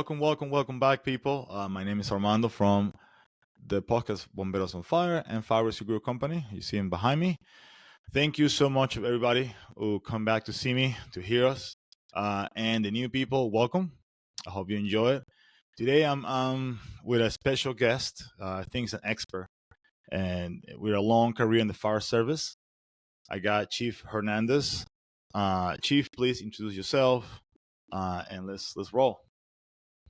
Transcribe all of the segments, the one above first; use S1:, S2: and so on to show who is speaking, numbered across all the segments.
S1: Welcome back, people. My name is Armando from the podcast Bomberos on Fire and Fire Rescue Group Company. You see him behind me. Thank you so much, everybody who come back to see me, to hear us, and the new people. Welcome. I hope you enjoy it. Today, I'm with a special guest. I think he's an expert, and with a long career in the fire service. I got Chief Fernandez. Chief, please introduce yourself, and let's roll.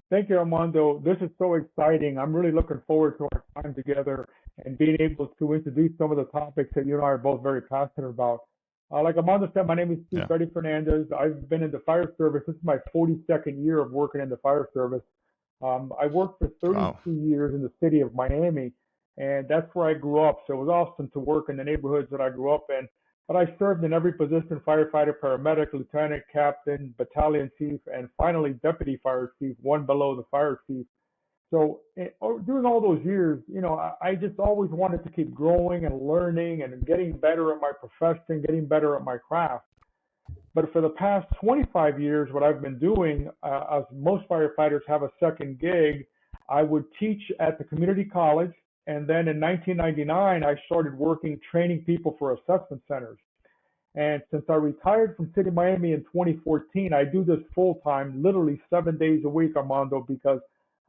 S2: Thank you, Armando. This is so exciting. I'm really looking forward to our time together and being able to introduce some of the topics that you and I are both very passionate about. Like Armando said, my name is Chief
S1: Yeah.
S2: Fernandez. I've been in the fire service. This is my 42nd year of working in the fire service. I worked for
S1: Wow.
S2: 32 years in the city of Miami, and that's where I grew up. So it was awesome to work in the neighborhoods that I grew up in. But I served in every position: firefighter, paramedic, lieutenant, captain, battalion chief, and finally deputy fire chief, one below the fire chief. So during all those years, I just always wanted to keep growing and learning and getting better at my profession, getting better at my craft. But for the past 25 years, what I've been doing, as most firefighters have a second gig, I would teach at the community college. And then in 1999, I started working training people for assessment centers. And since I retired from City of Miami in 2014, I do this full time, literally 7 days a week, Armando, because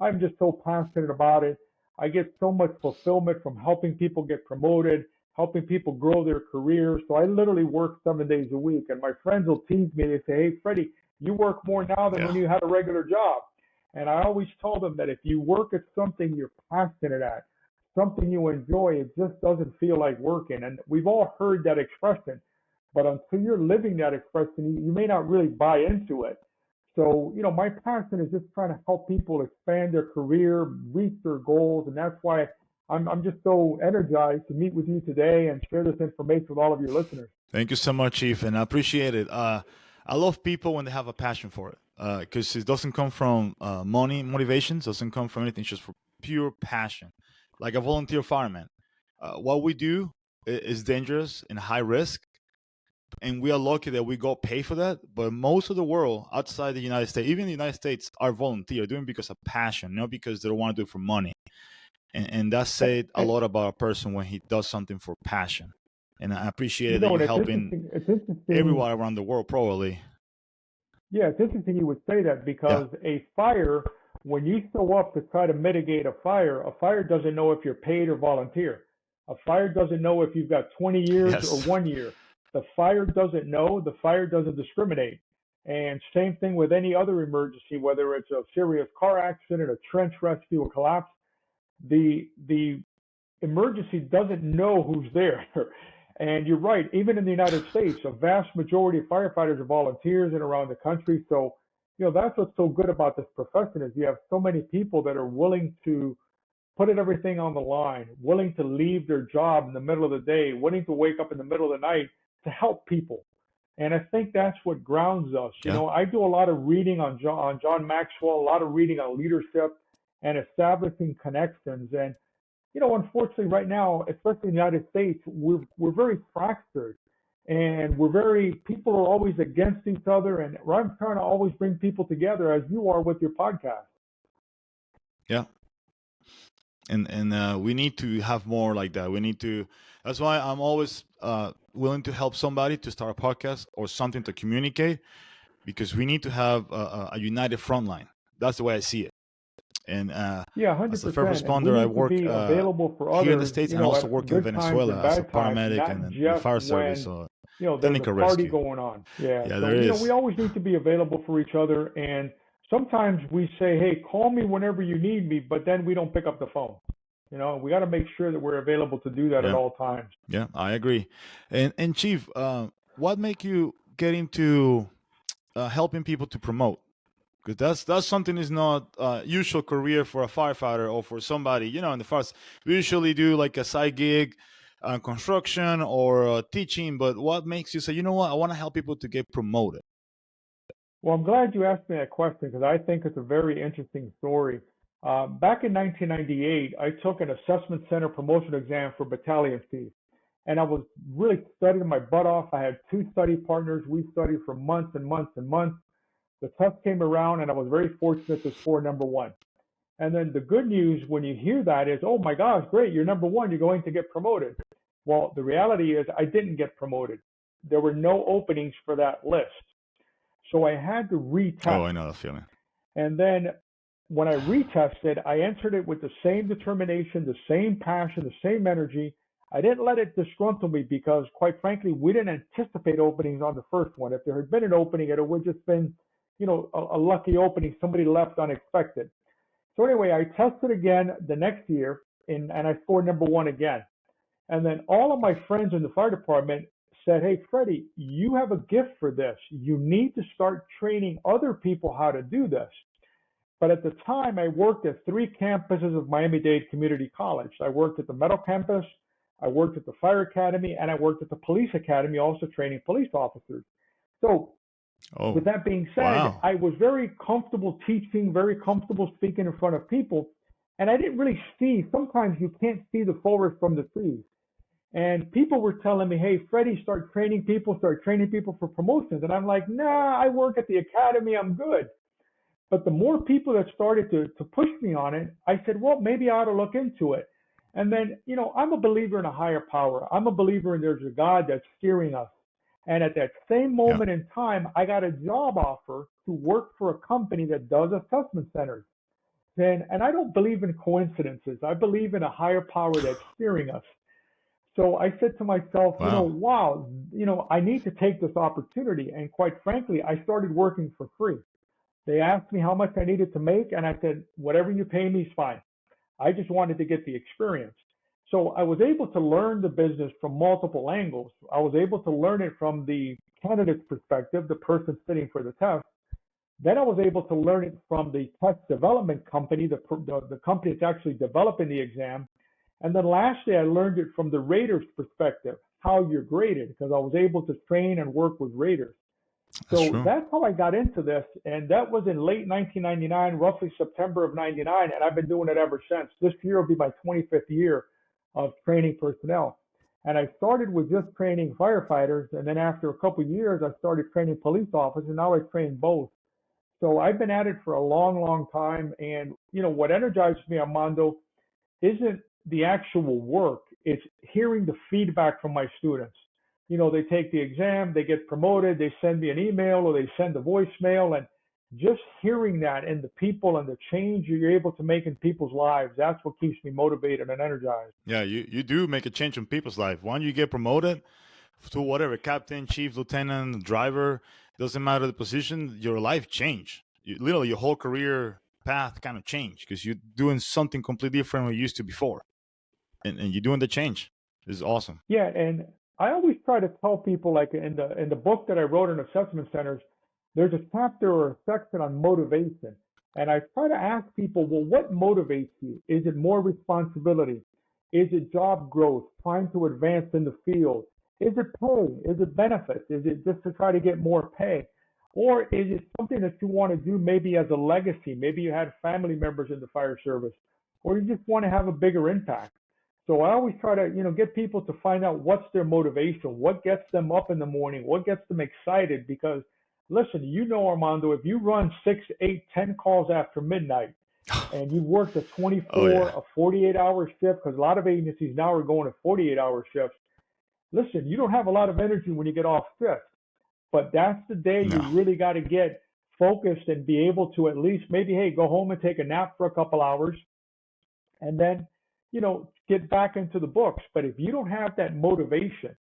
S2: I'm just so passionate about it. I get so much fulfillment from helping people get promoted, helping people grow their careers. So I literally work 7 days a week. And my friends will tease me. They say, "Hey, Freddie, you work more now than when
S1: Yeah.
S2: you had a regular job." And I always tell them that if you work at something you're passionate at, something you enjoy, it just doesn't feel like working. And we've all heard that expression, but until you're living that expression, you may not really buy into it. So, my passion is just trying to help people expand their career, reach their goals, and that's why I'm just so energized to meet with you today and share this information with all of your listeners.
S1: Thank you so much, Chief, and I appreciate it. I love people when they have a passion for it, because it doesn't come from money motivations, doesn't come from anything, it's just for pure passion. Like a volunteer fireman, what we do is dangerous and high risk, and we are lucky that we got paid for that. But most of the world outside the United States, even the United States, are volunteer doing it because of passion, not because they don't want to do it for money. And that said a lot about a person when he does something for passion. And I appreciate that
S2: And
S1: you're
S2: it's
S1: helping
S2: interesting. It's interesting.
S1: everyone around the world, probably.
S2: Yeah, it's interesting you would say that
S1: Yeah.
S2: because a fire, when you show up to try to mitigate a fire doesn't know if you're paid or volunteer. A fire doesn't know if you've got 20 years or
S1: Yes.
S2: 1 year. The fire doesn't know. The fire doesn't discriminate. And same thing with any other emergency, whether it's a serious car accident, a trench rescue, a collapse. The emergency doesn't know who's there. And you're right, even in the United States, a vast majority of firefighters are volunteers and around the country. So, that's what's so good about this profession is you have so many people that are willing to put everything on the line, willing to leave their job in the middle of the day, willing to wake up in the middle of the night to help people. And I think that's what grounds us.
S1: Yeah.
S2: I do a lot of reading on John Maxwell, a lot of reading on leadership and establishing connections. And unfortunately, right now, especially in the United States, we're very fractured, and people are always against each other. And I'm trying to always bring people together, as you are with your podcast.
S1: Yeah. And we need to have more like that. We need to. That's why I'm always willing to help somebody to start a podcast or something to communicate, because we need to have a united front line. That's the way I see it. And
S2: Yeah,
S1: as a first
S2: 100%. And we
S1: responder, I
S2: need to
S1: work
S2: be available for
S1: here in the
S2: others,
S1: States and also
S2: at
S1: working in
S2: good times and
S1: Venezuela as a
S2: bad times,
S1: paramedic
S2: not
S1: and in the
S2: just
S1: fire service,
S2: when
S1: so
S2: there's a
S1: technical
S2: party
S1: rescue.
S2: going on. Yeah.
S1: Yeah,
S2: So,
S1: there
S2: we
S1: is.
S2: always need to be available for each other. And sometimes we say, "Hey, call me whenever you need me," but then we don't pick up the phone. We got to make sure that we're available to do that at
S1: Yeah,
S2: all times.
S1: yeah, I agree. And Chief, what make you get into helping people to promote? Because that's something is not usual career for a firefighter or for somebody in the first. We usually do like a side gig, construction or teaching. But what makes you say, you know what, I want to help people to get promoted?
S2: Well, I'm glad you asked me that question because I think it's a very interesting story. Back in 1998, I took an assessment center promotion exam for battalion chief, and I was really studying my butt off. I had two study partners. We studied for months and months and months. The test came around, and I was very fortunate to score number one. And then the good news when you hear that is, oh my gosh, great, you're number one, you're going to get promoted. Well, the reality is I didn't get promoted. There were no openings for that list. So I had to
S1: Oh,
S2: retest.
S1: I know that feeling.
S2: And then when I retested, I answered it with the same determination, the same passion, the same energy. I didn't let it disgruntle me because, quite frankly, we didn't anticipate openings on the first one. If there had been an opening, it would have just been, a lucky opening. Somebody left unexpected. So anyway, I tested again the next year, and I scored number one again. And then all of my friends in the fire department said, hey, Freddie, you have a gift for this. You need to start training other people how to do this. But at the time, I worked at 3 campuses of Miami-Dade Community College. I worked at the Meadow campus, I worked at the Fire Academy, and I worked at the Police Academy, also training police officers. So with that being said,
S1: wow.
S2: I was very comfortable teaching, very comfortable speaking in front of people. And I didn't really see, sometimes you can't see the forest from the trees. And people were telling me, hey, Freddie, start training people for promotions. And I'm like, nah, I work at the academy, I'm good. But the more people that started to push me on it, I said, well, maybe I ought to look into it. And then, I'm a believer in a higher power. I'm a believer in there's a God that's steering us. And at that same
S1: Yeah.
S2: moment in time, I got a job offer to work for a company that does assessment centers. And I don't believe in coincidences. I believe in a higher power that's steering us. So I said to myself,
S1: Wow.
S2: wow, I need to take this opportunity. And quite frankly, I started working for free. They asked me how much I needed to make, and I said, whatever you pay me is fine. I just wanted to get the experience. So I was able to learn the business from multiple angles. I was able to learn it from the candidate's perspective, the person sitting for the test. Then I was able to learn it from the test development company, the company that's actually developing the exam. And then lastly, I learned it from the rater's perspective, how you're graded, because I was able to train and work with raters.
S1: That's
S2: So
S1: true.
S2: that's how I got into this. And that was in late 1999, roughly September of 99. And I've been doing it ever since. This year will be my 25th year of training personnel. And I started with just training firefighters. And then after a couple of years, I started training police officers. And now I train both. So I've been at it for a long, long time. And, what energizes me, Armando, isn't the actual work. It's hearing the feedback from my students. They take the exam, they get promoted, they send me an email or they send a voicemail, and just hearing that and the people and the change you're able to make in people's lives, that's what keeps me motivated and energized.
S1: Yeah, you do make a change in people's life. When you get promoted to whatever, captain, chief, lieutenant, driver, doesn't matter the position, your life change. Literally, your whole career path kind of change because you're doing something completely different than you used to before. And you're doing the change. This is awesome.
S2: Yeah, and I always try to tell people, like in the book that I wrote on assessment centers, there's a chapter or a section on motivation. And I try to ask people, well, what motivates you? Is it more responsibility? Is it job growth, trying to advance in the field? Is it pay? Is it benefits? Is it just to try to get more pay? Or is it something that you want to do maybe as a legacy? Maybe you had family members in the fire service, or you just want to have a bigger impact. So I always try to, get people to find out what's their motivation, what gets them up in the morning, what gets them excited. Because listen, Armando, if you run 6, 8, 10 calls after midnight and you worked a 24,
S1: Oh, yeah.
S2: a 48-hour shift, because a lot of agencies now are going to 48-hour shifts. Listen, you don't have a lot of energy when you get off shift, but that's the day you
S1: No.
S2: really got to get focused and be able to at least maybe, hey, go home and take a nap for a couple hours and then, get back into the books. But if you don't have that motivation,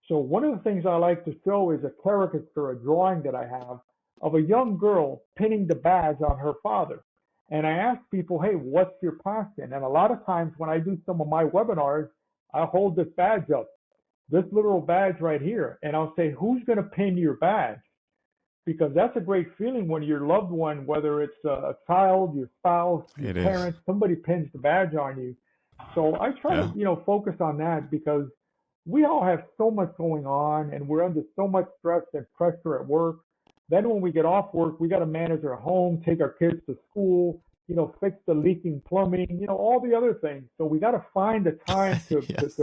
S2: so one of the things I like to show is a caricature, a drawing that I have of a young girl pinning the badge on her father. And I ask people, hey, what's your passion? And a lot of times when I do some of my webinars, I hold this badge up, this literal badge right here, and I'll say, who's going to pin your badge? Because that's a great feeling when your loved one, whether it's a child, your spouse, your
S1: It is.
S2: parents, somebody pins the badge on you. So I try
S1: Yeah.
S2: to, focus on that because we all have so much going on and we're under so much stress and pressure at work. Then when we get off work, we got to manage our home, take our kids to school, fix the leaking plumbing, all the other things. So we got to find the time
S1: Yes.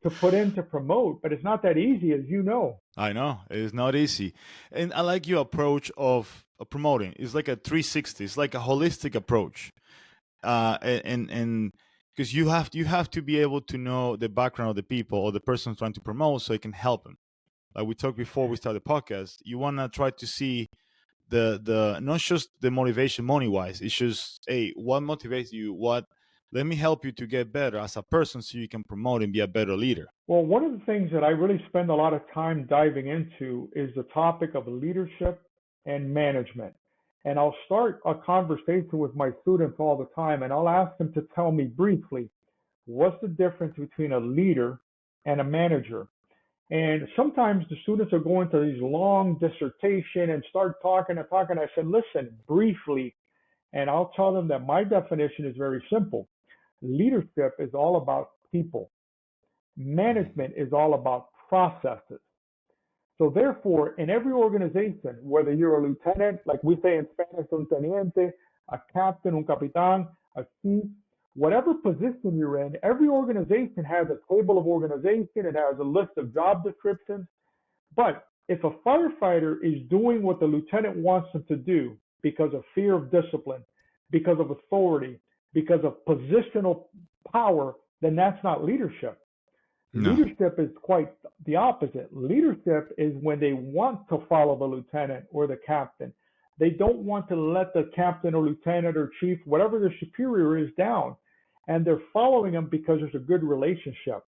S2: to put in to promote, but it's not that easy, as you know.
S1: I know. It is not easy. And I like your approach of promoting. It's like a 360. It's like a holistic approach. And because you have to be able to know the background of the people or the person trying to promote, so you can help them. Like we talked before we started the podcast, you want to try to see the not just the motivation money wise. It's just, hey, what motivates you? What let me help you to get better as a person, so you can promote and be a better leader.
S2: Well, one of the things that I really spend a lot of time diving into is the topic of leadership and management. And I'll start a conversation with my students all the time, and I'll ask them to tell me briefly, what's the difference between a leader and a manager? And sometimes the students are going to these long dissertation and start talking and talking. I said, listen, briefly, and I'll tell them that my definition is very simple. Leadership is all about people. Management is all about processes. So therefore, in every organization, whether you're a lieutenant, like we say in Spanish, un teniente, a captain, un capitán, a chief, whatever position you're in, every organization has a table of organization. It has a list of job descriptions. But if a firefighter is doing what the lieutenant wants them to do because of fear of discipline, because of authority, because of positional power, then that's not leadership.
S1: No.
S2: Leadership is quite the opposite. Leadership is when they want to follow the lieutenant or the captain. They don't want to let the captain or lieutenant or chief, whatever their superior is, down. And they're following them because there's a good relationship.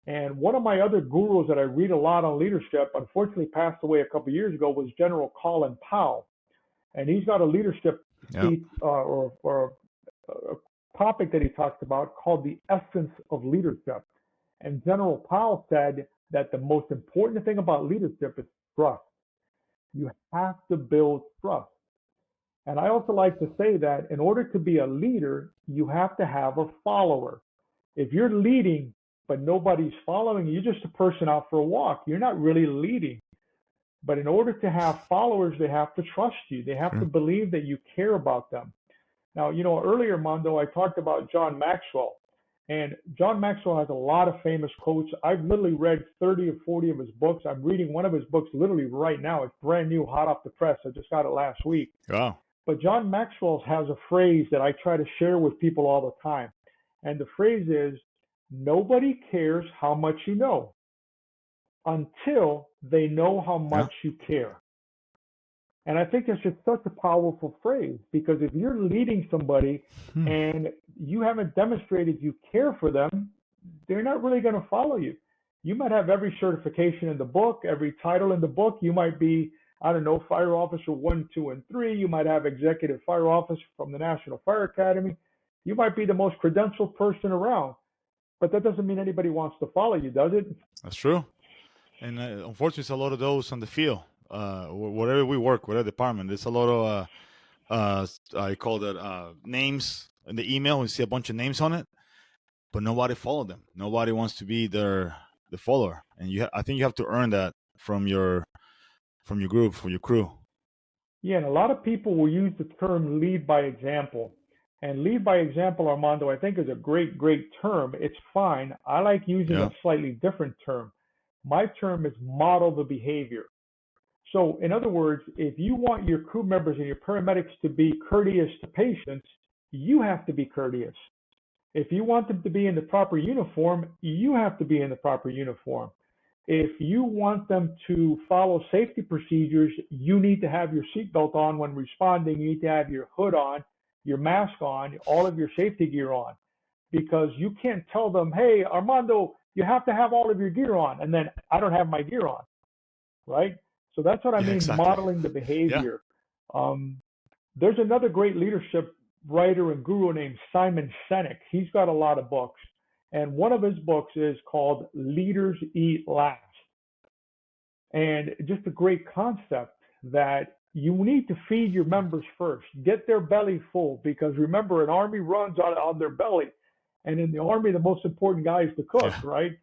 S2: And one of my other gurus that I read a lot on leadership, unfortunately passed away a couple of years ago, was General Colin Powell. And he's got a leadership piece or a topic that he talks about called the essence of leadership. And General Powell said that the most important thing about leadership is trust. You have to build trust. And I also like to say that in order to be a leader, you have to have a follower. If you're leading, but nobody's following, you're just a person out for a walk. You're not really leading. But in order to have followers, they have to trust you. They have to believe that you care about them. Now, earlier, Mondo, I talked about John Maxwell. And John Maxwell has a lot of famous quotes. I've literally read 30 or 40 of his books. I'm reading one of his books literally right now. It's brand new, hot off the press. I just got it last week.
S1: Oh.
S2: But John Maxwell has a phrase that I try to share with people all the time. And the phrase is, nobody cares how much you know until they know how much you care. And I think that's just such a powerful phrase, because if you're leading somebody and you haven't demonstrated you care for them, they're not really going to follow you. You might have every certification in the book, every title in the book. You might be, I don't know, Fire Officer 1, 2, and 3. You might have Executive Fire Officer from the National Fire Academy. You might be the most credentialed person around. But that doesn't mean anybody wants to follow you, does it?
S1: That's true. And unfortunately, it's a lot of those on the field. Wherever we work, whatever department, there's a lot of I call that names in the email. We see a bunch of names on it, but nobody followed them. Nobody wants to be the follower, and I think you have to earn that from your group, from your crew.
S2: Yeah, and a lot of people will use the term lead by example. And lead by example, Armando, I think is a great, great term. It's fine. I like using a slightly different term. My term is model the behavior. So in other words, if you want your crew members and your paramedics to be courteous to patients, you have to be courteous. If you want them to be in the proper uniform, you have to be in the proper uniform. If you want them to follow safety procedures, you need to have your seatbelt on when responding. You need to have your hood on, your mask on, all of your safety gear on. Because you can't tell them, hey, Armando, you have to have all of your gear on, and then I don't have my gear on, right? So that's what I mean, exactly. Modeling the behavior. Yeah. There's another great leadership writer and guru named Simon Sinek. He's got a lot of books. And one of his books is called Leaders Eat Last. And just a great concept that you need to feed your members first. Get their belly full, because remember, an army runs on their belly. And in the army, the most important guy is the cook, right?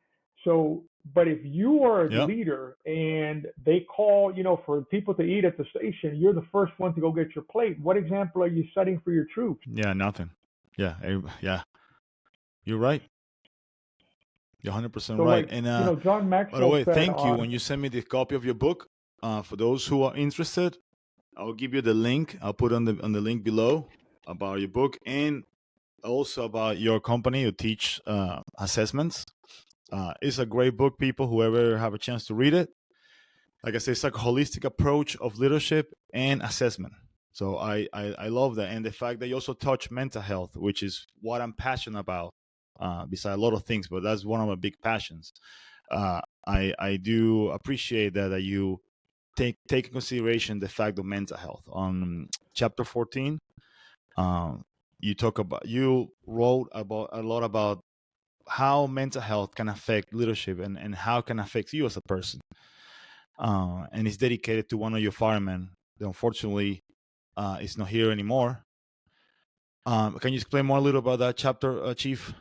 S2: So, but if you are a leader and they call, for people to eat at the station, you're the first one to go get your plate. What example are you setting for your troops?
S1: Yeah, nothing. Yeah. You're right. You're 100% right. And
S2: John Maxwell
S1: by the way,
S2: said,
S1: thank you. When you send me the copy of your book, for those who are interested, I'll give you the link. I'll put on the link below about your book and also about your company. You teach assessments. It's a great book, people. Whoever have a chance to read it. Like I say, it's like a holistic approach of leadership and assessment. So I love that, and the fact that you also touch mental health, which is what I'm passionate about. Besides a lot of things, but that's one of my big passions. I do appreciate that you take in consideration the fact of mental health. On chapter 14, um, you wrote about a lot about how mental health can affect leadership and how it can affect you as a person. And it's dedicated to one of your firemen that unfortunately is not here anymore. Can you explain more a little about that chapter, Chief?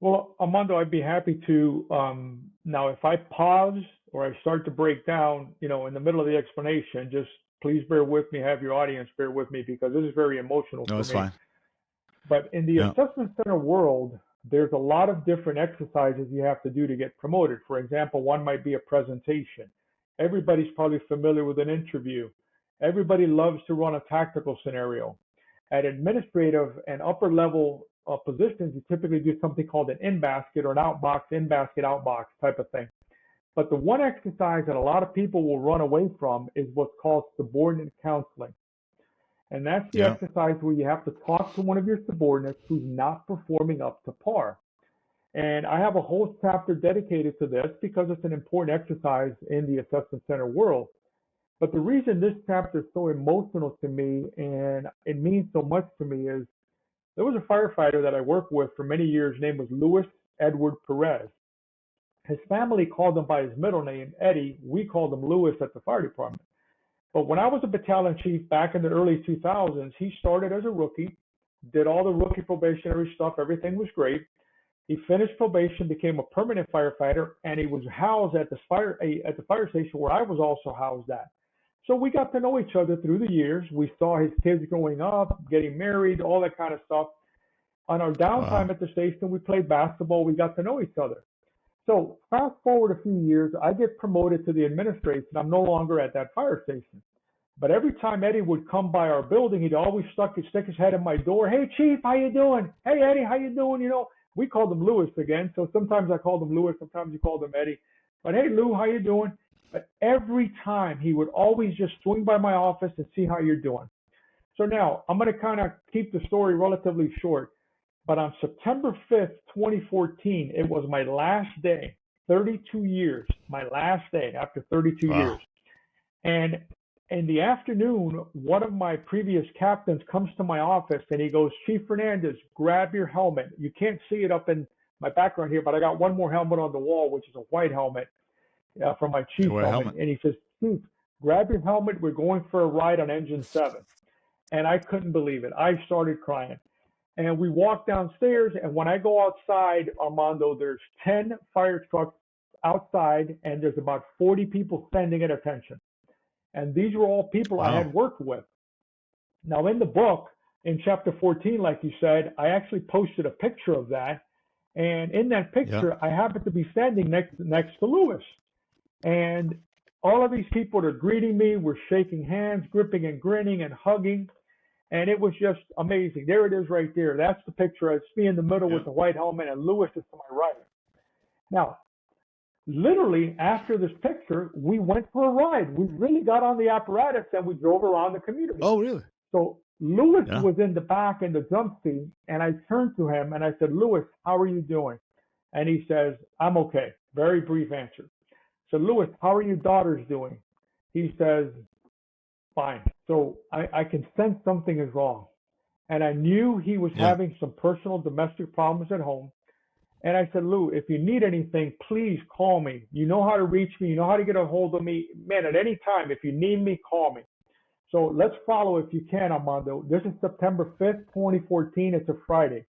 S2: Well, Armando, I'd be happy to. Now, if I pause or I start to break down, in the middle of the explanation, just please bear with me, have your audience bear with me because this is very emotional
S1: No,
S2: for
S1: it's
S2: me.
S1: fine.
S2: But in the
S1: Yeah.
S2: assessment center world, there's a lot of different exercises you have to do to get promoted. For example, one might be a presentation. Everybody's probably familiar with an interview. Everybody loves to run a tactical scenario. At administrative and upper level positions, you typically do something called an in-basket or an out-box, in-basket, out-box type of thing. But the one exercise that a lot of people will run away from is what's called subordinate counseling. And that's the
S1: Yeah.
S2: exercise where you have to talk to one of your subordinates who's not performing up to par. And I have a whole chapter dedicated to this because it's an important exercise in the assessment center world. But the reason this chapter is so emotional to me and it means so much to me is there was a firefighter that I worked with for many years. His name was Louis Edward Perez. His family called him by his middle name, Eddie. We called him Louis at the fire department. But when I was a battalion chief back in the early 2000s, he started as a rookie, did all the rookie probationary stuff. Everything was great. He finished probation, became a permanent firefighter, and he was housed at the fire station where I was also housed at. So we got to know each other through the years. We saw his kids growing up, getting married, all that kind of stuff. On our downtime
S1: Wow.
S2: at the station, we played basketball. We got to know each other. So fast forward a few years, I get promoted to the administration. I'm no longer at that fire station. But every time Eddie would come by our building, he'd always stick his head in my door. Hey, Chief, how you doing? Hey, Eddie, how you doing? We called him Louis again. So sometimes I called him Louis, sometimes he called him Eddie. But hey, Lou, how you doing? But every time he would always just swing by my office and see how you're doing. So now I'm going to kind of keep the story relatively short. But on September 5th, 2014, it was my last day, 32 years, my last day after 32
S1: Wow.
S2: years. And in the afternoon, one of my previous captains comes to my office and he goes, Chief Fernandez, grab your helmet. You can't see it up in my background here, but I got one more helmet on the wall, which is a white helmet from my
S1: You
S2: chief
S1: wear a
S2: helmet.
S1: helmet.
S2: And he says, Chief, grab your helmet. We're going for a ride on engine 7. And I couldn't believe it. I started crying. And we walk downstairs, and when I go outside, Armando, there's 10 fire trucks outside, and there's about 40 people standing at attention. And these were all people I
S1: Wow.
S2: had worked with. Now, in the book, in chapter 14, like you said, I actually posted a picture of that. And in that
S1: Yeah.
S2: picture, I happened to be standing next to Lewis. And all of these people are greeting me. We're shaking hands, gripping and grinning and hugging. And it was just amazing. There it is right there. That's the picture. It's me in the middle
S1: Yeah.
S2: with the white helmet and Lewis is to my right. Now, literally after this picture, we went for a ride. We really got on the apparatus and we drove around the community.
S1: Oh, really?
S2: So Lewis
S1: Yeah.
S2: was in the back in the jump seat, and I turned to him and I said, Lewis, how are you doing? And he says, I'm okay. Very brief answer. So Lewis, how are your daughters doing? He says, fine. So I can sense something is wrong. And I knew he was
S1: Yeah.
S2: having some personal domestic problems at home. And I said, Lou, if you need anything, please call me. You know how to reach me. You know how to get a hold of me. Man, at any time, if you need me, call me. So let's follow if you can, Armando. This is September 5th, 2014. It's a Friday.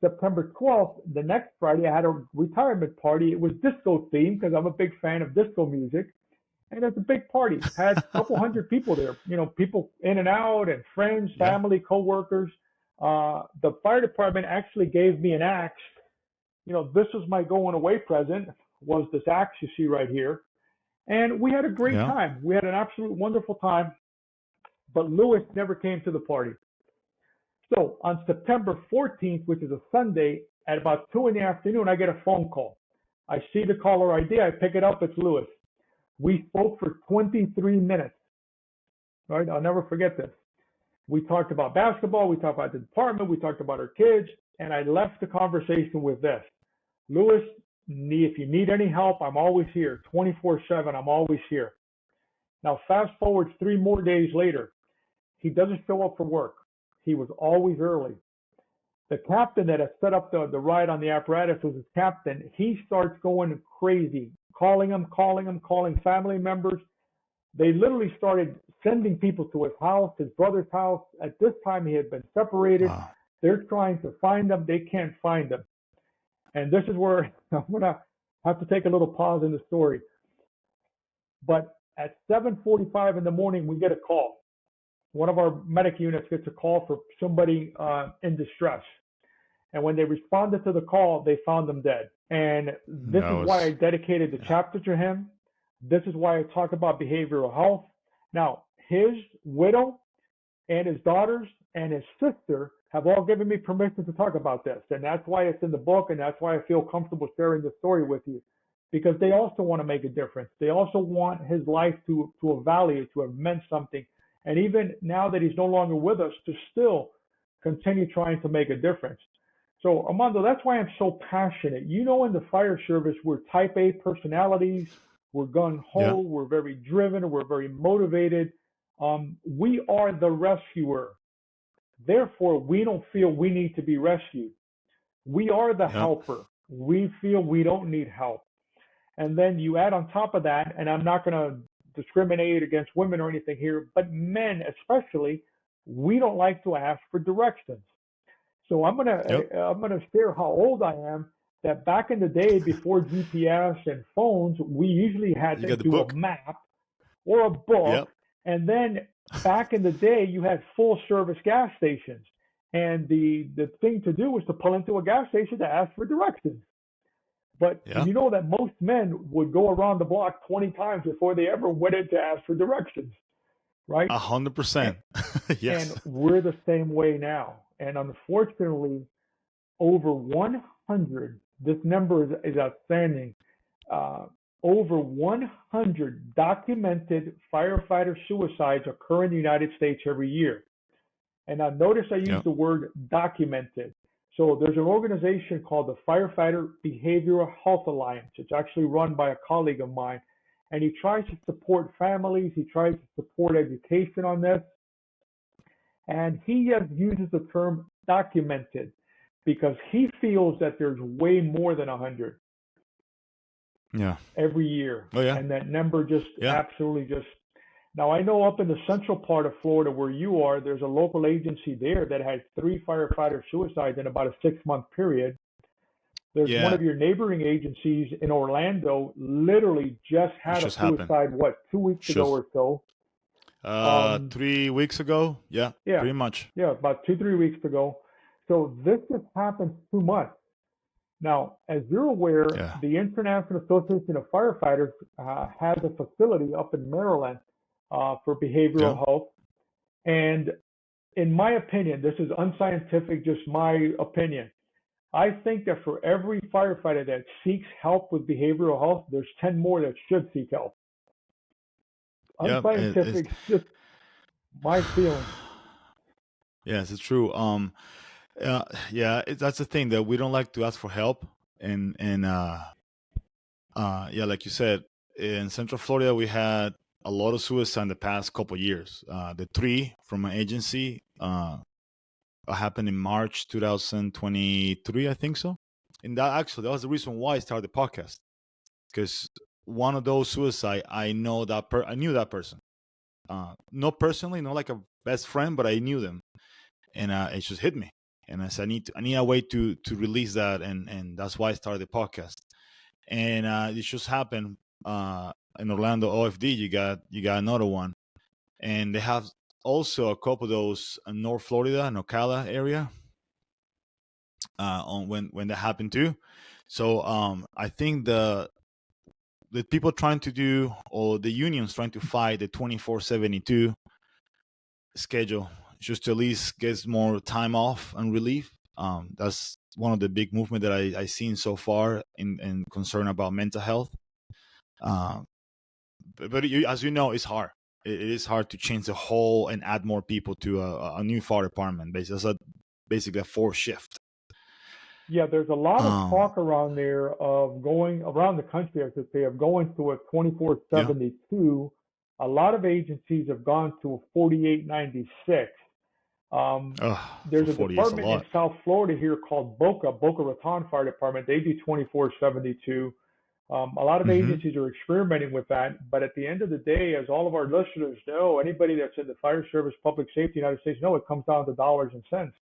S2: September 12th, the next Friday, I had a retirement party. It was disco themed because I'm a big fan of disco music. And it's a big party. Had a couple hundred people there, people in and out and friends,
S1: Yeah.
S2: family, coworkers. The fire department actually gave me an axe. This was my going away present, was this axe you see right here. And we had a great
S1: Yeah.
S2: time. We had an absolute wonderful time. but Lewis never came to the party. So on September 14th, which is a Sunday, at about 2 in the afternoon, I get a phone call. I see the caller ID. I pick it up. It's Lewis. We spoke for 23 minutes. Right? I'll never forget this. We talked about basketball. We talked about the department. We talked about our kids. And I left the conversation with this. Lewis, if you need any help, I'm always here. 24/7, I'm always here. Now, fast forward 3 more days later. He doesn't show up for work. He was always early. The captain that had set up the ride on the apparatus was his captain. He starts going crazy, calling family members. They literally started sending people to his house, his brother's house. At this time, he had been separated.
S1: Wow.
S2: They're trying to find him. They can't find him. And this is where I'm going to have to take a little pause in the story. But at 7:45 in the morning, we get a call. One of our medic units gets a call for somebody in distress. And when they responded to the call, they found him dead. And this is why I dedicated the chapter to him. This is why I talk about behavioral health. Now, his widow and his daughters and his sister have all given me permission to talk about this. And that's why it's in the book, and that's why I feel comfortable sharing the story with you. Because they also want to make a difference. They also want his life to have value, to have meant something. And even now that he's no longer with us, to still continue trying to make a difference. So, Armando, that's why I'm so passionate. You know, in the fire service, we're type A personalities. We're gung-ho. We're very driven. We're very motivated. We are the rescuer. Therefore, we don't feel we need to be rescued. We are the helper. We feel we don't need help. And then you add on top of that, and I'm not going to discriminate against women or anything here, but men especially, we don't like to ask for directions. So I'm gonna share how old I am. That back in the day, before GPS and phones, we usually had to do a map or a book. And then back in the day, you had full service gas stations, and the thing to do was to pull into a gas station to ask for directions. But you know that most men would go around the block 20 times before they ever went in to ask for directions, right?
S1: 100%. Yes.
S2: And we're the same way now. And unfortunately, over 100, this number is outstanding, over 100 documented firefighter suicides occur in the United States every year. And now notice I use the word documented. So there's an organization called the Firefighter Behavioral Health Alliance. It's actually run by a colleague of mine. And he tries to support families. He tries to support education on this. And he uses the term documented because he feels that there's way more than 100 every year. And that number just absolutely just... Now, I know up in the central part of Florida where you are, there's a local agency there that had 3 firefighter suicides in about a 6-month period. There's one of your neighboring agencies in Orlando literally just had a suicide, 2 weeks ago or so?
S1: 3 weeks ago. Pretty much.
S2: About 2-3 weeks ago. So this just happens too much. Now, as you're aware, the International Association of Firefighters has a facility up in Maryland for behavioral health. And in my opinion, this is unscientific, just my opinion. I think that for every firefighter that seeks help with behavioral health, there's 10 more that should seek help. Unscientific, just my feeling.
S1: Yes, it's true. That's the thing, that we don't like to ask for help, and like you said, in Central Florida we had a lot of suicide in the past couple of years. The 3 from my agency happened in March 2023, I think so. And that was the reason why I started the podcast, because one of those suicide, I knew that person, not personally, not like a best friend, but I knew them, and it just hit me, and I said, I need a way to release that, and that's why I started the podcast. And it just happened in Orlando OFD. You got another one, and they have also a couple of those in North Florida and Ocala area on when that happened too. So I think the people trying to do, or the unions trying to fight the 2472, schedule just to at least get more time off and relief. That's one of the big movement that I seen so far in concern about mental health. Um, but as you know, it's hard. It is hard to change the whole and add more people to a new fire department. Basically, that's basically a four shift.
S2: Yeah, there's a lot of
S1: Um,
S2: talk around there of going around the country, I should say, of going to a
S1: yeah.
S2: 24/72. A lot of agencies have gone to a 48/96.
S1: For
S2: There's a
S1: 40 is a
S2: department in
S1: lot.
S2: South Florida here called Boca Raton Fire Department. They do 24/72. A lot of
S1: Mm-hmm.
S2: agencies are experimenting with that, but at the end of the day, as all of our listeners know, anybody that's in the fire service, public safety, United States, know it comes down to dollars and cents,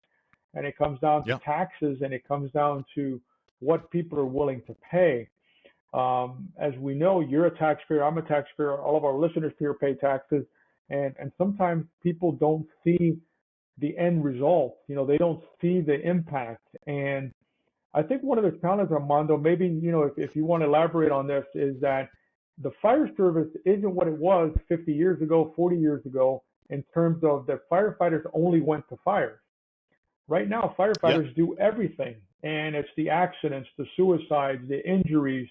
S2: and it comes down to
S1: Yeah.
S2: taxes, and it comes down to what people are willing to pay. As we know, you're a taxpayer, I'm a taxpayer, all of our listeners here pay taxes, and sometimes people don't see the end result. You know, they don't see the impact. And I think one of the challenges, Armando, maybe, if you want to elaborate on this, is that the fire service isn't what it was 50 years ago, 40 years ago, in terms of that firefighters only went to fires. Right now,
S1: Yeah.
S2: firefighters do everything, and it's the accidents, the suicides, the injuries.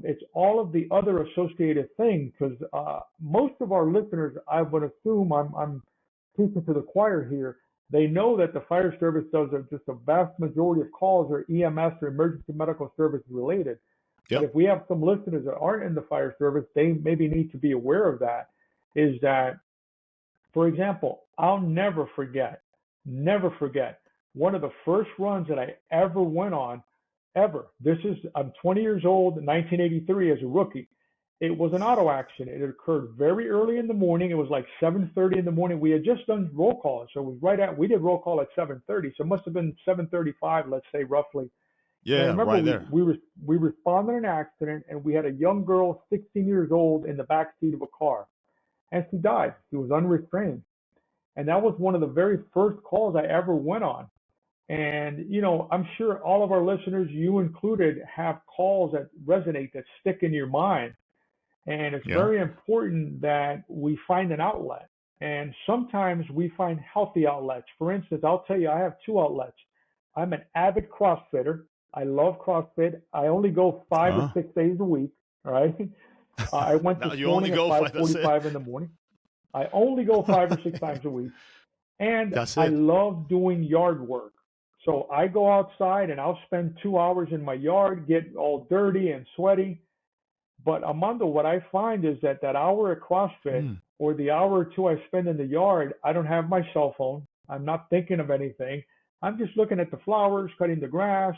S2: It's all of the other associated things. Because most of our listeners, I would assume, I'm speaking to the choir here. They know that the fire service does just a vast majority of calls are EMS or emergency medical service related. But
S1: Yeah.
S2: if we have some listeners that aren't in the fire service, they maybe need to be aware of that. Is that, for example, I'll never forget one of the first runs that I ever went on, ever. I'm 20 years old, 1983 as a rookie. It was an auto accident. It occurred very early in the morning. It was like 7:30 in the morning. We had just done roll call, so it was we did roll call at 7:30, so it must have been 7:35, let's say roughly. And I
S1: Yeah.
S2: remember
S1: Right
S2: we
S1: there.
S2: we were we responded to an accident, and we had a young girl, 16 years old, in the back seat of a car, and she died. She was unrestrained. And that was one of the very first calls I ever went on. And, I'm sure all of our listeners, you included, have calls that resonate, that stick in your mind. And it's
S1: Yeah.
S2: very important that we find an outlet. And sometimes we find healthy outlets. For instance, I'll tell you, I have two outlets. I'm an avid CrossFitter. I love CrossFit. I only go 5 or 6 days a week. All right. I went
S1: Now
S2: this
S1: you only
S2: morning at
S1: go five. That's it.
S2: 5:45 in the morning. I only go 5 or 6 times a week. And
S1: That's
S2: I
S1: it.
S2: love doing yard work. So I go outside and I'll spend 2 hours in my yard, get all dirty and sweaty. But Armando, what I find is that that hour at CrossFit
S1: Mm.
S2: or the hour or two I spend in the yard, I don't have my cell phone. I'm not thinking of anything. I'm just looking at the flowers, cutting the grass,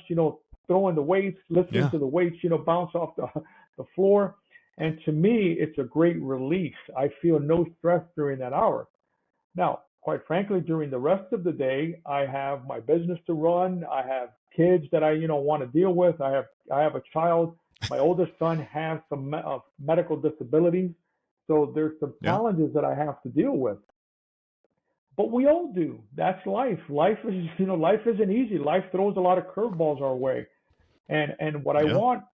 S2: throwing the weights, listening
S1: Yeah.
S2: to the weights, bounce off the floor. And to me, it's a great release. I feel no stress during that hour. Now, quite frankly, during the rest of the day, I have my business to run. I have kids that I, want to deal with. I have a child. My oldest son has some medical disabilities, so there's some
S1: Yeah.
S2: challenges that I have to deal with. But we all do. That's life. Life is, life isn't easy. Life throws a lot of curveballs our way. And what I
S1: Yeah.
S2: want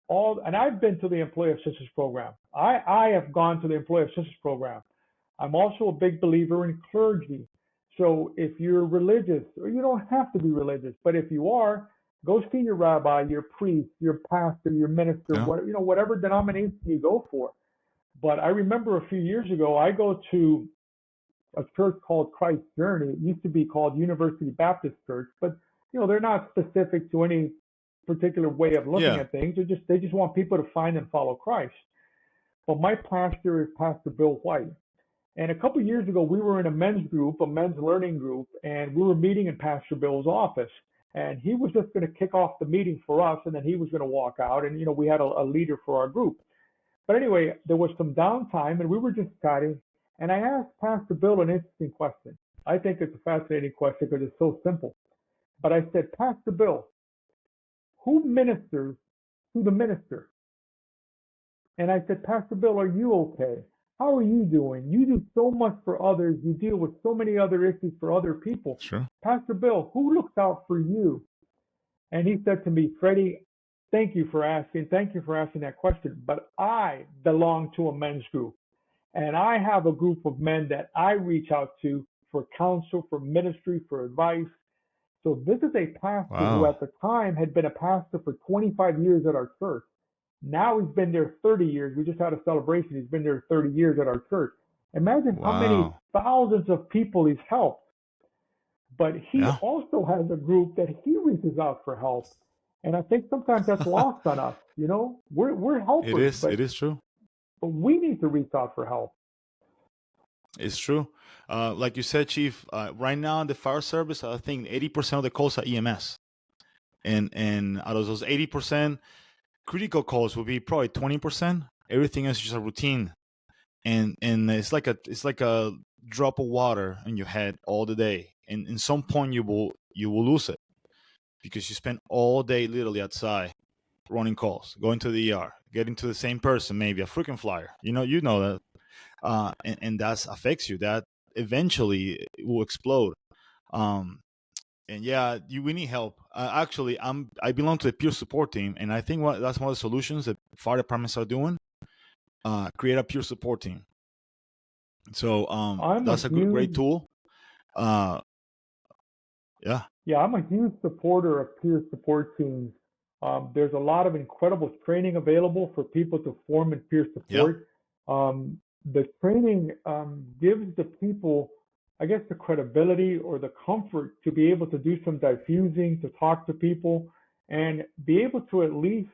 S2: and I've been to the employee assistance program. I have gone to the employee assistance program. I'm also a big believer in clergy. So if you're religious, or you don't have to be religious, but if you are, go see your rabbi, your priest, your pastor, your minister,
S1: Yeah.
S2: whatever denomination you go for. But I remember a few years ago, I go to a church called Christ Journey. It used to be called University Baptist Church, but they're not specific to any particular way of looking
S1: Yeah.
S2: at things. They just want people to find and follow Christ. But my pastor is Pastor Bill White. And a couple of years ago, we were in a men's group, a men's learning group, and we were meeting in Pastor Bill's office. And he was just going to kick off the meeting for us, and then he was going to walk out. And, we had a leader for our group. But anyway, there was some downtime, and we were just chatting. And I asked Pastor Bill an interesting question. I think it's a fascinating question because it's so simple. But I said, Pastor Bill, who ministers to the minister? And I said, Pastor Bill, are you okay? How are you doing? You do so much for others. You deal with so many other issues for other people.
S1: Sure.
S2: Pastor Bill, who looks out for you? And he said to me, Freddie, thank you for asking. Thank you for asking that question. But I belong to a men's group. And I have a group of men that I reach out to for counsel, for ministry, for advice. So this is a pastor who
S1: Wow.
S2: at the time had been a pastor for 25 years at our church. Now he's been there 30 years. We just had a celebration. He's been there 30 years at our church. Imagine how many
S1: Wow.
S2: thousands of people he's helped. But he
S1: Yeah.
S2: also has a group that he reaches out for help. And I think sometimes that's lost on us. You know, we're
S1: It
S2: helpers,
S1: is. It is true.
S2: but we need to reach out for help.
S1: It's true. Like you said, Chief. Right now in the fire service, I think 80% of the calls are EMS, and out of those 80%, critical calls will be probably 20%. Everything else is just a routine, and it's like a drop of water in your head all the day. And in some point, you will lose it because you spend all day literally outside running calls, going to the ER, getting to the same person, maybe a freaking flyer. You know that, and that affects you. That eventually will explode. Um, and yeah, we need help. Actually, I belong to the peer support team, and I think that's one of the solutions that fire departments are doing. Create a peer support team. So
S2: I'm a
S1: that's a great
S2: huge
S1: tool. Uh, yeah,
S2: Yeah, I'm a huge supporter of peer support teams. There's a lot of incredible training available for people to form in peer
S1: yeah,
S2: support. The training gives the people, I guess, the credibility or the comfort to be able to do some diffusing, to talk to people, and be able to at least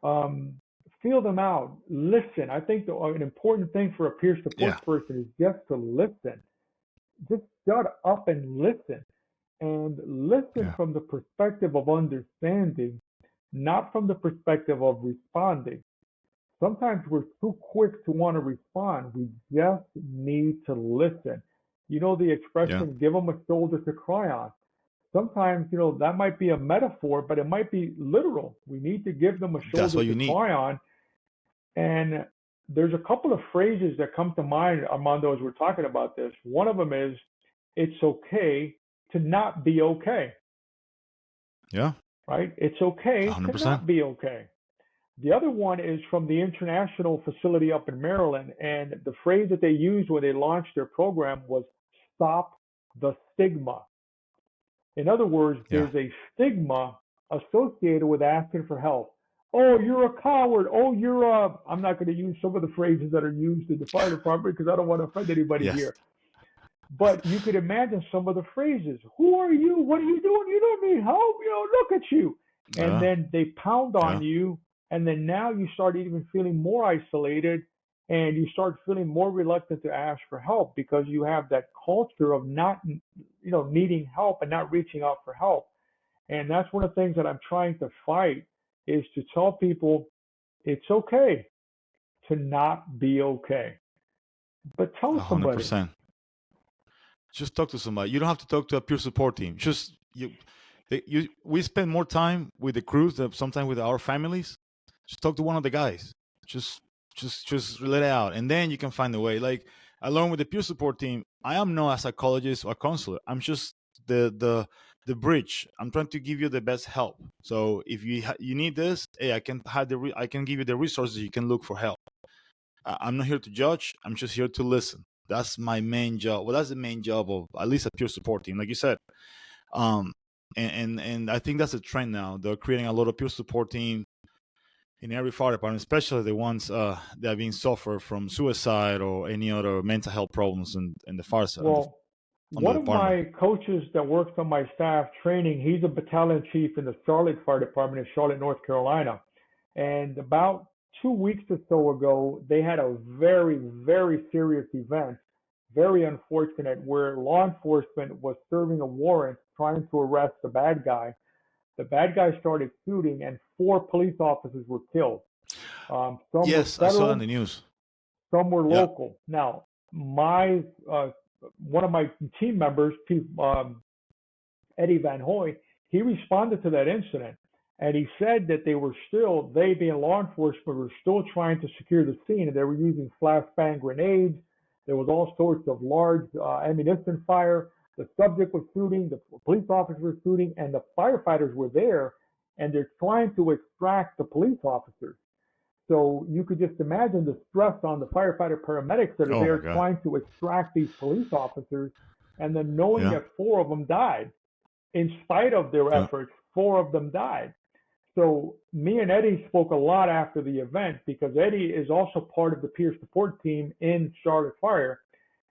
S2: um, feel them out, listen. I think an important thing for a peer
S1: yeah,
S2: support person is just to listen. Just shut up and listen, and listen
S1: yeah.
S2: from the perspective of understanding, not from the perspective of responding. Sometimes we're too quick to want to respond. We just need to listen. You know the
S1: Yeah.
S2: expression, give them a shoulder to cry on. Sometimes, that might be a metaphor, but it might be literal. We need to give them a
S1: That's
S2: shoulder
S1: what
S2: to
S1: you need.
S2: cry on. And there's a couple of phrases that come to mind, Armando, as we're talking about this. One of them is, it's okay to not be okay,
S1: Yeah,
S2: right? It's okay to
S1: 100%.
S2: not be okay. The other one is from the international facility up in Maryland. And the phrase that they used when they launched their program was stop the stigma. In other words,
S1: Yeah,
S2: there's a stigma associated with asking for help. Oh, you're a coward. Oh, I'm not going to use some of the phrases that are used in the fire department because I don't want to offend anybody
S1: yes,
S2: here. But you could imagine some of the phrases. Who are you? What are you doing? You don't need help. Look at you. And
S1: yeah,
S2: then they pound on
S1: yeah.
S2: you. And then now you start even feeling more isolated, and you start feeling more reluctant to ask for help because you have that culture of not, needing help and not reaching out for help. And that's one of the things that I'm trying to fight is to tell people it's okay to not be okay. But tell somebody.
S1: 100%. Just talk to somebody. You don't have to talk to a peer support team. Just we spend more time with the crews than sometimes with our families. Just talk to one of the guys. Just just let it out, and then you can find a way. Like I learned with the peer support team, I am not a psychologist or counselor. I'm just the bridge. I'm trying to give you the best help. So if you need this, hey, I can give you the resources you can look for help. I'm not here to judge. I'm just here to listen. That's my main job. Well, that's the main job of at least a peer support team, like you said. Um, and I think that's a trend now. They're creating a lot of peer support team in every fire department, especially the ones that are being suffer from suicide or any other mental health problems in the fire
S2: Well,
S1: on the
S2: one of
S1: department.
S2: my coaches that works on my staff training, he's a battalion chief in the Charlotte Fire Department in Charlotte, North Carolina. And about 2 weeks or so ago, they had a very, very serious event, very unfortunate, where law enforcement was serving a warrant trying to arrest the bad guy. The bad guy started shooting, and 4 police officers were killed. Some were
S1: Yes, I saw that in the
S2: federal,
S1: news.
S2: some were
S1: Yeah,
S2: local. Now, my one of my team members, Eddie Van Hoy, he responded to that incident, and he said that they being law enforcement, were still trying to secure the scene, and they were using flashbang grenades. There was all sorts of large ammunition fire. The subject was shooting, the police officers were shooting, and the firefighters were there, and they're trying to extract the police officers. So you could just imagine the stress on the firefighter paramedics that are
S1: oh my
S2: there
S1: god.
S2: trying to extract these police officers. And then knowing
S1: Yeah.
S2: that 4 of them died, in spite of their
S1: Yeah.
S2: efforts, 4 of them died. So me and Eddie spoke a lot after the event because Eddie is also part of the peer support team in Charlotte Fire,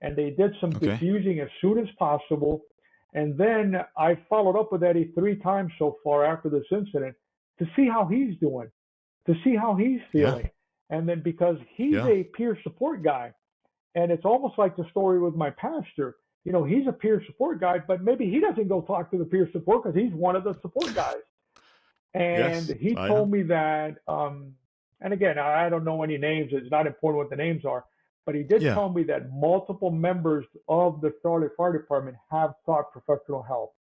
S2: and they did some
S1: Okay.
S2: diffusing as soon as possible. And then I followed up with Eddie 3 times so far after this incident to see how he's doing, to see how he's
S1: Yeah.
S2: feeling. And then because he's
S1: Yeah.
S2: a peer support guy, and it's almost like the story with my pastor. You know, he's a peer support guy, but maybe he doesn't go talk to the peer support because he's one of the support guys. And
S1: Yes,
S2: he
S1: I
S2: told
S1: am.
S2: me that, and again, I don't know any names. It's not important what the names are, but he did
S1: Yeah.
S2: tell me that multiple members of the Charlotte Fire Department have sought professional help.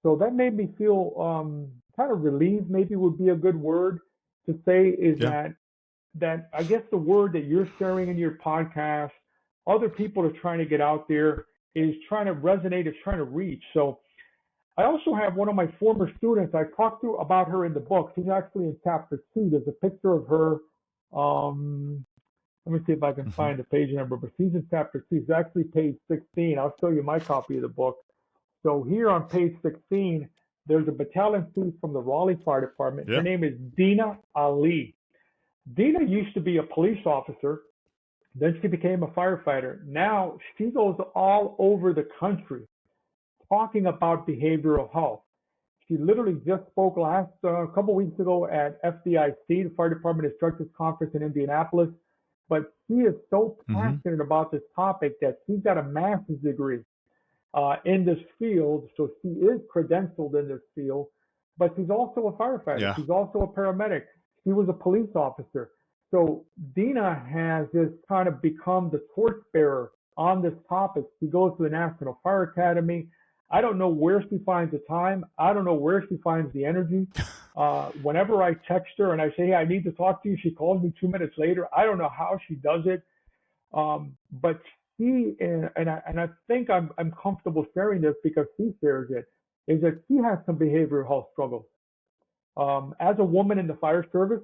S2: So that made me feel kind of relieved. Maybe would be a good word to say is
S1: Yeah.
S2: that I guess the word that you're sharing in your podcast, other people are trying to get out there, is trying to resonate, is trying to reach. So I also have one of my former students. I talked to about her in the book. She's actually in chapter 2. There's a picture of her. Um, Let me see if I can
S1: Hmm.
S2: find the page number, but she's in chapter 2. It's actually page 16. I'll show you my copy of the book. So here on page 16, there's a battalion chief from the Raleigh Fire Department. Her
S1: Yeah.
S2: name is Dina Ali. Dina used to be a police officer. Then she became a firefighter. Now she goes all over the country talking about behavioral health. She literally just spoke last couple weeks ago at FDIC, the Fire Department Instructors Conference in Indianapolis. But she is so
S1: Hmm.
S2: passionate about this topic that she's got a master's degree in this field. So she is credentialed in this field, but she's also a firefighter.
S1: Yeah.
S2: She's also a paramedic. She was a police officer. So Dina has just kind of become the torchbearer on this topic. She goes to the National Fire Academy. I don't know where she finds the time. I don't know where she finds the energy. Whenever I text her and I say, hey, I need to talk to you, she calls me 2 minutes later. I don't know how she does it. But she and I think I'm comfortable sharing this because she shares it, is that she has some behavioral health struggles. As a woman in the fire service,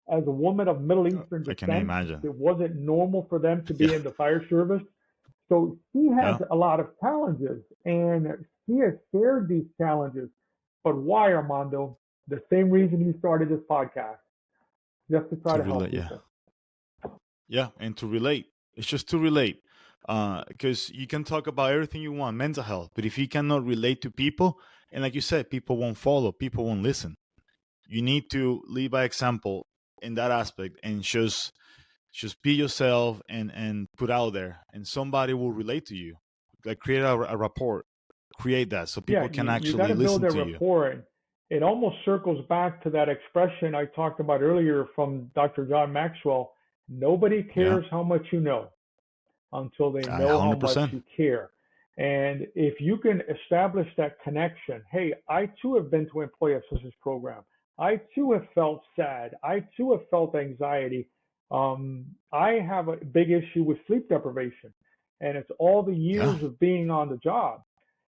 S2: as a woman of Middle Eastern
S1: I can
S2: descent,
S1: imagine.
S2: it wasn't normal for them to be
S1: Yeah.
S2: in the fire service. So she has
S1: Yeah.
S2: a lot of challenges, and she has shared these challenges. But why, Armando? The same reason you started this podcast, just to try
S1: To
S2: to help
S1: relate. Yeah.
S2: people.
S1: Yeah. And to relate. It's just to relate. Because you can talk about everything you want, mental health, but if you cannot relate to people, and like you said, people won't follow, people won't listen. You need to lead by example in that aspect, and just be yourself and put out there, and somebody will relate to you. Like create a rapport, create that so
S2: Yeah,
S1: people can
S2: you got
S1: actually
S2: to build
S1: listen
S2: that
S1: to you.
S2: rapport. And it almost circles back to that expression I talked about earlier from Dr. John Maxwell. Nobody
S1: Yeah.
S2: cares how much you know until they
S1: I
S2: know how much
S1: 100%.
S2: you care. And if you can establish that connection, hey, I too have been to employee assistance program. I too have felt sad. I too have felt anxiety. I have a big issue with sleep deprivation, and it's all the
S1: Yeah.
S2: years of being on the job.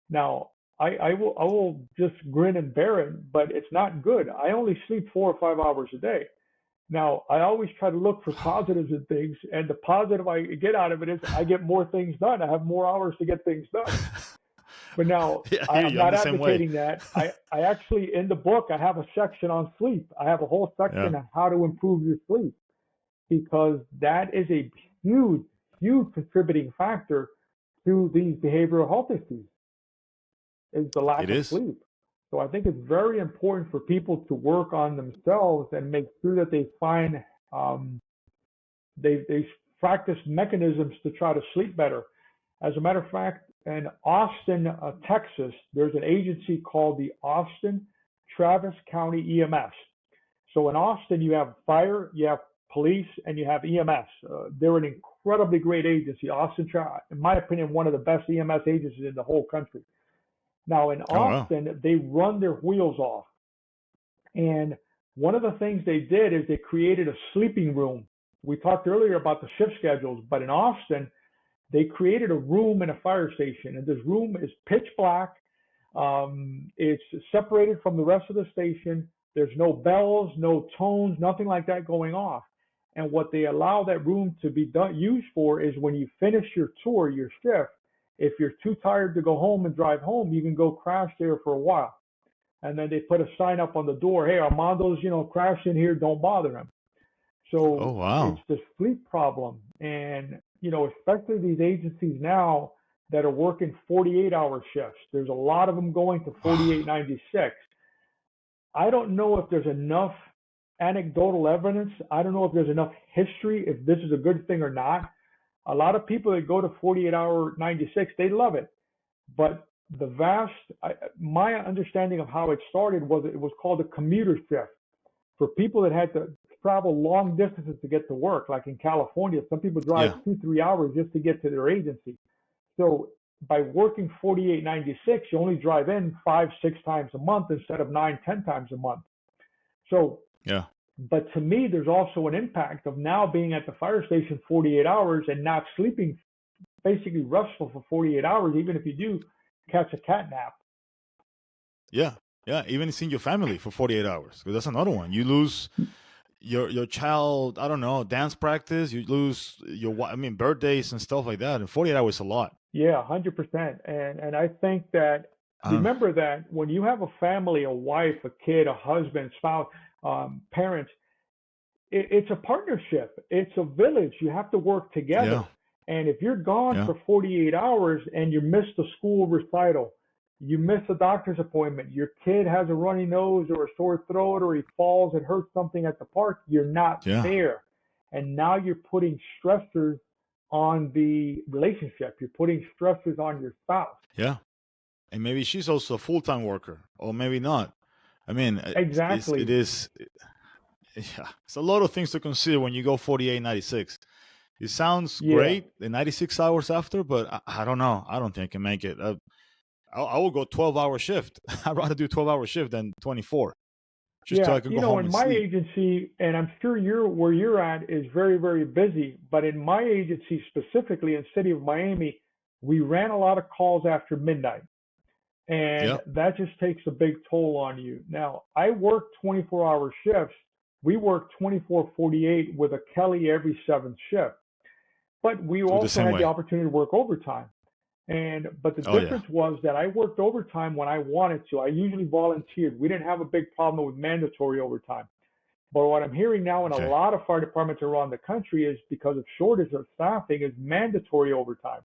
S2: Now, I will just grin and bear it, but it's not good. I only sleep 4 or 5 hours a day. Now, I always try to look for positives in things, and the positive I get out of it is I get more things done. I have more hours to get things done. But now
S1: Yeah, I hear
S2: I'm
S1: you. I'm
S2: not
S1: the same way.
S2: advocating that. I actually, in the book, I have a section on sleep. I have a whole
S1: Yeah.
S2: section on how to improve your sleep because that is a huge, huge contributing factor to these behavioral health issues is the lack
S1: It
S2: of
S1: is.
S2: sleep. So I think it's very important for people to work on themselves and make sure that they find um, they practice mechanisms to try to sleep better. As a matter of fact, in Austin, Texas, there's an agency called the Austin Travis County EMS. So in Austin, you have fire, you have police, and you have EMS. They're an incredibly great agency. Austin, in my opinion, one of the best EMS agencies in the whole country. Now in
S1: Oh wow.
S2: Austin, they run their wheels off. And one of the things they did is they created a sleeping room. We talked earlier about the shift schedules, but in Austin, they created a room in a fire station. And this room is pitch black. It's separated from the rest of the station. There's no bells, no tones, nothing like that going off. And what they allow that room to be used for is when you finish your tour, your shift, If you're too tired to go home and drive home, you can go crash there for a while. And then they put a sign up on the door, hey, Armando's, crashed in here, don't bother him.
S1: Oh,
S2: So it's
S1: wow.
S2: the sleep problem. And, especially these agencies now that are working 48-hour shifts, there's a lot of them going to
S1: Wow.
S2: 48, 96. I don't know if there's enough anecdotal evidence. I don't know if there's enough history, if this is a good thing or not. A lot of people that go to 48-hour 96, they love it. But my understanding of how it started was it was called a commuter shift for people that had to travel long distances to get to work. Like in California, some people drive
S1: Yeah.
S2: 2, 3 hours just to get to their agency. So by working 4896, you only drive in 5, 6 times a month instead of 9, 10 times a month. So,
S1: Yeah.
S2: but to me, there's also an impact of now being at the fire station 48 hours and not sleeping, basically restful for 48 hours, even if you do catch a cat nap.
S1: Yeah. Yeah. Even seeing your family for 48 hours. Because that's another one. You lose your child, I don't know, dance practice, you lose birthdays and stuff like that. And 48 hours is a lot.
S2: Yeah, 100%. And I think that
S1: I don't
S2: remember that when you have a family, a wife, a kid, a husband, spouse, parents, it's a partnership. It's a village. You have to work
S1: Yeah.
S2: together. And if you're gone
S1: Yeah.
S2: for 48 hours and you miss the school recital, you miss a doctor's appointment, your kid has a runny nose or a sore throat or he falls and hurts something at the park, you're not
S1: Yeah.
S2: there. And now you're putting stressors on the relationship. You're putting stressors on your spouse.
S1: Yeah. And maybe she's also a full-time worker, or maybe not. I mean, it
S2: Exactly.
S1: is, yeah, it's a lot of things to consider when you go 48, 96. It sounds
S2: Yeah.
S1: great, the 96 hours after, but I don't know. I don't think I can make it. I will go 12-hour shift. I'd rather do 12-hour shift than 24, just so
S2: Yeah,
S1: I can go home
S2: in
S1: and
S2: my
S1: sleep.
S2: agency, and I'm sure where you're at is very, very busy, but in my agency specifically in the city of Miami, we ran a lot of calls after midnight, and
S1: Yeah,
S2: that just takes a big toll on you. Now, I work 24-hour shifts. We work 24/48 with a Kelly every seventh shift, but we
S1: do it the
S2: also
S1: same
S2: had the
S1: way.
S2: opportunity to work overtime. But the
S1: Oh, yeah.
S2: difference was that I worked overtime when I wanted to. I usually volunteered. We didn't have a big problem with mandatory overtime. But what I'm hearing now in a
S1: Okay.
S2: lot of fire departments around the country is because of shortage of staffing is mandatory overtime.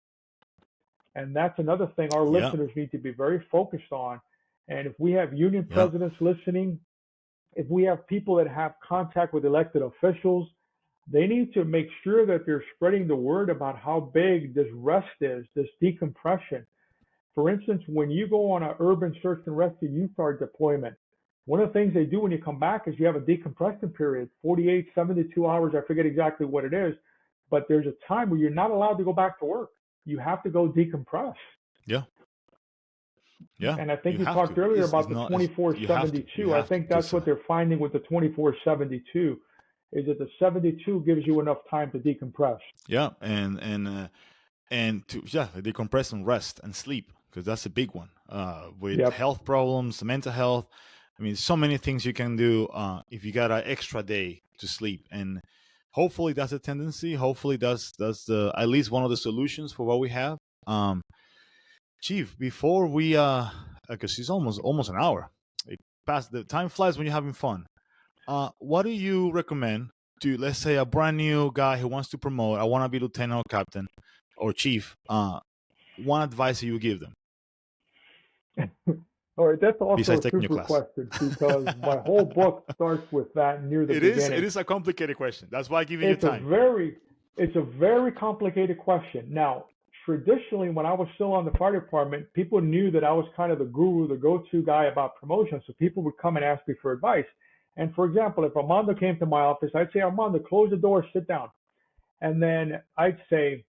S2: And that's another thing our
S1: Yeah,
S2: listeners need to be very focused on. And if we have union
S1: yeah,
S2: presidents listening, if we have people that have contact with elected officials, they need to make sure that they're spreading the word about how big this rest is, this decompression. For instance, when you go on an urban search and rescue USAR deployment, one of the things they do when you come back is you have a decompression period, 48, 72 hours. I forget exactly what it is, but there's a time where you're not allowed to go back to work. You have to go decompress.
S1: yeah, yeah.
S2: And I think
S1: You
S2: you
S1: have
S2: talked
S1: to.
S2: earlier
S1: It's
S2: about the
S1: not. You have to. You
S2: 24/72. I
S1: have to.
S2: think that's
S1: Because
S2: what they're finding with the 24/72 is that the 72 gives you enough time to decompress.
S1: yeah, and to decompress and rest and sleep, because that's a big one. With
S2: Yep.
S1: health problems, mental health. I mean, so many things you can do if you got an extra day to sleep, and hopefully that's a tendency. Hopefully that's the at least one of the solutions for what we have. Um, Chief, before we because it's almost an hour. It passed. The time flies when you're having fun. What do you recommend to, let's say, a brand new guy who wants to promote? I want to be lieutenant or captain or chief. One advice you would give them
S2: All right, that's also
S1: besides
S2: a
S1: taking your
S2: super
S1: class?
S2: question because my whole book starts with that near the
S1: It is. It
S2: beginning.
S1: is a complicated question. That's why I give you
S2: It's a
S1: time.
S2: very it's a very complicated question. Now, traditionally, when I was still on the fire department, people knew that I was kind of the guru, the go-to guy about promotion. So people would come and ask me for advice. And for example, if Armando came to my office, I'd say, Armando, close the door, sit down. And then I'd say,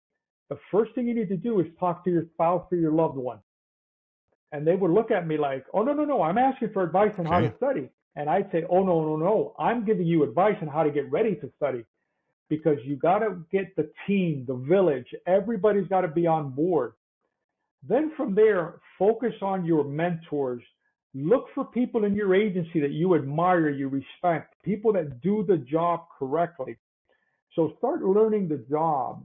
S2: the first thing you need to do is talk to your spouse or your loved one. And they would look at me like, oh, no, no, no, I'm asking for advice on how
S1: Okay.
S2: to study. And I'd say, oh, no, no, no, I'm giving you advice on how to get ready to study because you got to get the team, the village, everybody's got to be on board. Then from there, focus on your mentors. Look for people in your agency that you admire, you respect, people that do the job correctly. So start learning the job,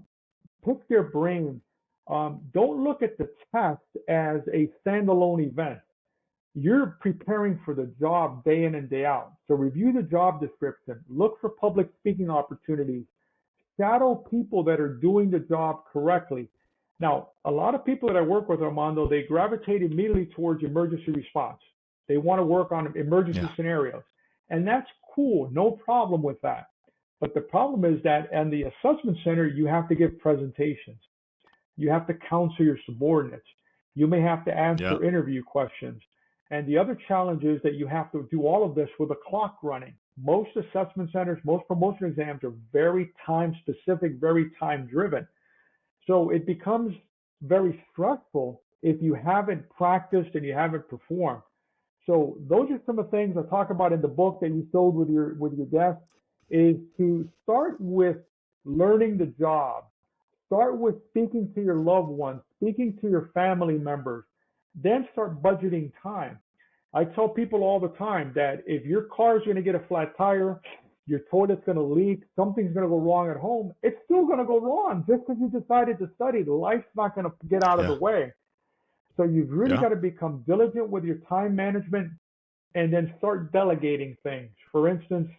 S2: pick their brain. Don't look at the test as a standalone event. You're preparing for the job day in and day out. So review the job description, look for public speaking opportunities, shadow people that are doing the job correctly. Now, a lot of people that I work with, Armando, they gravitate immediately towards emergency response. They want to work on emergency
S1: Yeah.
S2: scenarios. And that's cool, no problem with that. But the problem is that in the assessment center, you have to give presentations. You have to counsel your subordinates. You may have to
S1: Yeah.
S2: answer interview questions. And the other challenge is that you have to do all of this with a clock running. Most assessment centers, most promotion exams are very time specific, very time driven. So it becomes very stressful if you haven't practiced and you haven't performed. So those are some of the things I talk about in the book that you sold with your guests is to start with learning the job. Start with speaking to your loved ones, speaking to your family members, then start budgeting time. I tell people all the time that if your car is going to get a flat tire, your toilet's going to leak, something's going to go wrong at home, it's still going to go wrong just because you decided to study. Life's not going to get out of the
S1: Yeah.
S2: way. So you've really
S1: Yeah.
S2: got to become diligent with your time management and then start delegating things. For instance,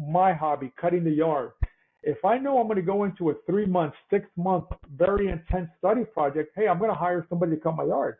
S2: my hobby, cutting the yard. If I know I'm going to go into a 3 month, 6 month, very intense study project, hey, I'm going to hire somebody to cut my yard.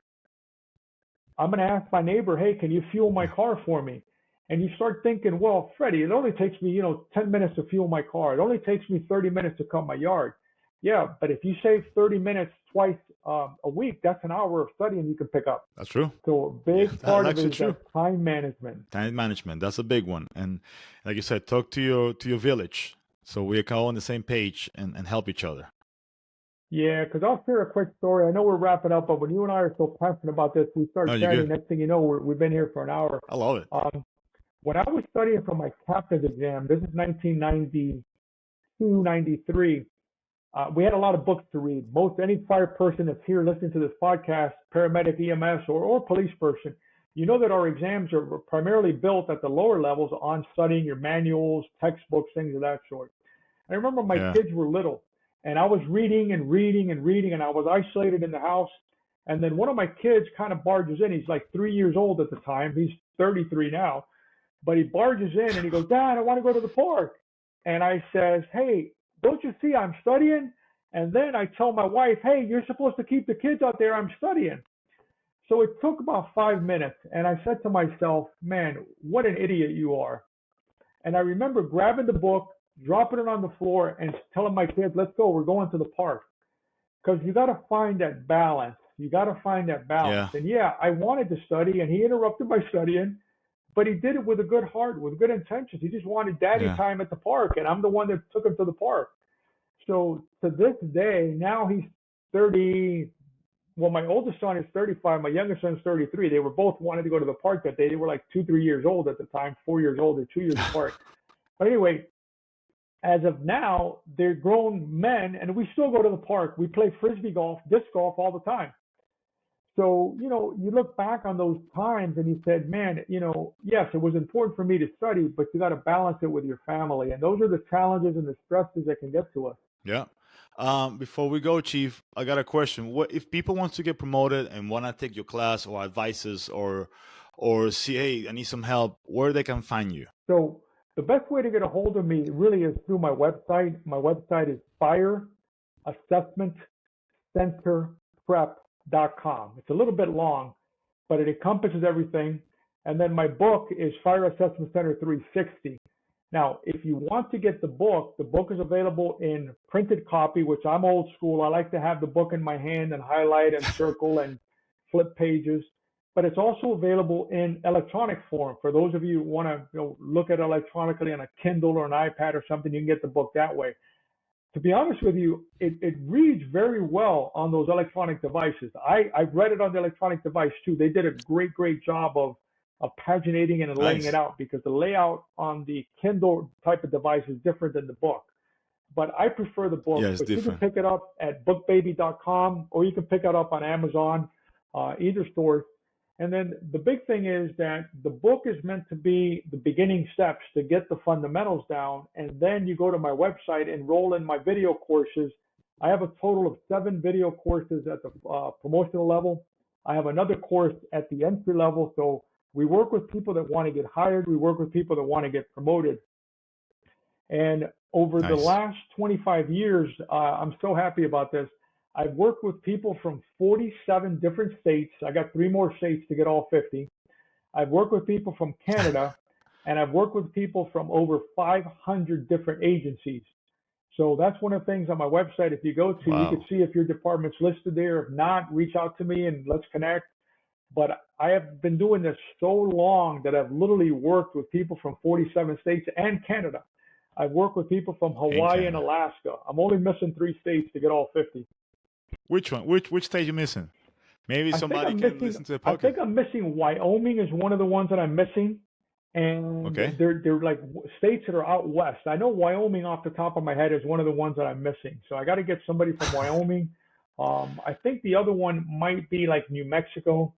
S2: I'm going to ask my neighbor, hey, can you fuel my car for me? And you start thinking, well, Freddie, it only takes me, 10 minutes to fuel my car. It only takes me 30 minutes to cut my yard. Yeah, but if you save 30 minutes twice a week, that's an hour of studying you can pick up.
S1: That's true.
S2: So a
S1: Yeah,
S2: big
S1: that's
S2: part of
S1: actually
S2: it is
S1: true.
S2: that time management.
S1: Time management. That's a big one. And like you said, talk to your village so we can all on the same page and help each other.
S2: Yeah, because I'll share a quick story. I know we're wrapping up, but when you and I are so passionate about this, we start
S1: No, you're
S2: chatting.
S1: good.
S2: Next thing you know, we've been here for an hour.
S1: I love it.
S2: When I was studying for my captain's exam, this is 1992, 93, we had a lot of books to read. Any fire person that's here listening to this podcast, paramedic, EMS, or police person, you know that our exams are primarily built at the lower levels on studying your manuals, textbooks, things of that sort. I remember my
S1: Yeah.
S2: kids were little, and I was reading and reading and reading, and I was isolated in the house. And then one of my kids kind of barges in. He's like 3 years old at the time. He's 33 now. But he barges in and he goes, Dad, I want to go to the park. And I says, hey, don't you see I'm studying? And then I tell my wife, hey, you're supposed to keep the kids out there. I'm studying. So it took about 5 minutes. And I said to myself, man, what an idiot you are. And I remember grabbing the book, dropping it on the floor and telling my kids, let's go. We're going to the park. Because you got to find that balance. You got to find that balance.
S1: Yeah.
S2: And yeah, I wanted to study and he interrupted my studying. But he did it with a good heart, with good intentions. He just wanted daddy
S1: Yeah.
S2: time at the park, and I'm the one that took him to the park. So to this day, now he's 30. Well, my oldest son is 35. My youngest son's 33. They were both wanting to go to the park that day. They were like 2-3 years old at the time, 4 years old, or 2 years apart. But anyway, as of now, they're grown men, and we still go to the park. We play frisbee golf, disc golf all the time. So, you look back on those times and you said, man, yes, it was important for me to study, but you got to balance it with your family. And those are the challenges and the stresses that can get to us.
S1: Yeah. Before we go, Chief, I got a question. What if people want to get promoted and want to take your class or advices or see, hey, I need some help, where they can find you?
S2: So the best way to get a hold of me really is through my website. My website is fireassessmentcenterprep.com. It's a little bit long, but it encompasses everything. And then my book is Fire Assessment Center 360. Now, if you want to get the book is available in printed copy, which I'm old school. I like to have the book in my hand and highlight and circle and flip pages. But it's also available in electronic form. For those of you who want to look at it electronically on a Kindle or an iPad or something, you can get the book that way. To be honest with you, it reads very well on those electronic devices. I've read it on the electronic device too. They did a great job of paginating it and laying it out, because the layout on the Kindle type of device is different than the book. But I prefer the book.
S1: Yeah, it's
S2: but
S1: different.
S2: You can pick it up at bookbaby.com, or you can pick it up on Amazon, either store. And then the big thing is that the book is meant to be the beginning steps to get the fundamentals down. And then you go to my website, enroll in my video courses, I have a total of 7 video courses at the promotional level. I have another course at the entry level. So we work with people that want to get hired. We work with people that want to get promoted. And over the
S1: Nice.
S2: last 25 years, I'm so happy about this. I've worked with people from 47 different states. I got 3 more states to get all 50. I've worked with people from Canada, and I've worked with people from over 500 different agencies. So that's one of the things on my website. If you go to, you can
S1: Wow.
S2: see if your department's listed there. If not, reach out to me and let's connect. But I have been doing this so long that I've literally worked with people from 47 states and Canada. I've worked with people from
S1: In
S2: Hawaii and
S1: Canada.
S2: Alaska. I'm only missing 3 states to get all 50.
S1: Which one? Which state you missing? Maybe
S2: I think
S1: somebody
S2: I'm
S1: can
S2: missing.
S1: listen to the
S2: I
S1: podcast.
S2: think I'm missing Wyoming is one of the ones that I'm missing, and
S1: Okay.
S2: they're like states that are out west. I know Wyoming off the top of my head is one of the ones that I'm missing. So I got to get somebody from Wyoming. I think the other one might be like New Mexico.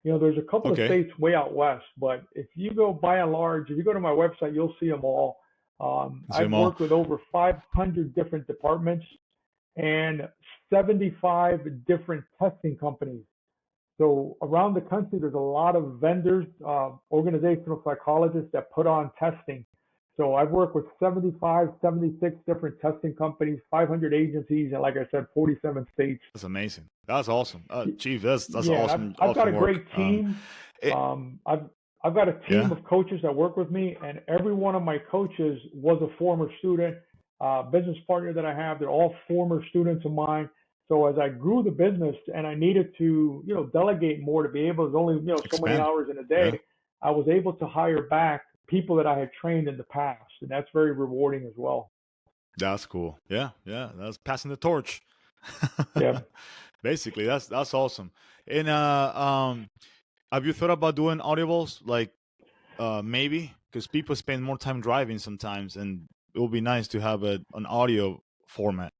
S2: There's a couple of
S1: Okay.
S2: states way out west, but if you go by and large, if you go to my website, you'll see them all. I've
S1: Zemo.
S2: worked with over 500 different departments and 75 different testing companies. So around the country, there's a lot of vendors, organizational psychologists that put on testing. So I've worked with 75, 76 different testing companies, 500 agencies, and like I said, 47 states.
S1: That's amazing. That's awesome, Chief. That's
S2: Yeah, and I've
S1: awesome.
S2: I've got
S1: Awesome
S2: a
S1: work.
S2: great team.
S1: It,
S2: I've got a team
S1: yeah.
S2: of coaches that work with me, and every one of my coaches was a former student, business partner that I have. They're all former students of mine. So as I grew the business and I needed to, delegate more to be able, there's only, so many
S1: Expand.
S2: hours in a day,
S1: Yeah.
S2: I was able to hire back people that I had trained in the past, and that's very rewarding as well.
S1: That's cool. Yeah. Yeah. That's passing the torch.
S2: Yeah.
S1: Basically, that's awesome. And have you thought about doing audibles? Like maybe because people spend more time driving sometimes, and it will be nice to have an audio format.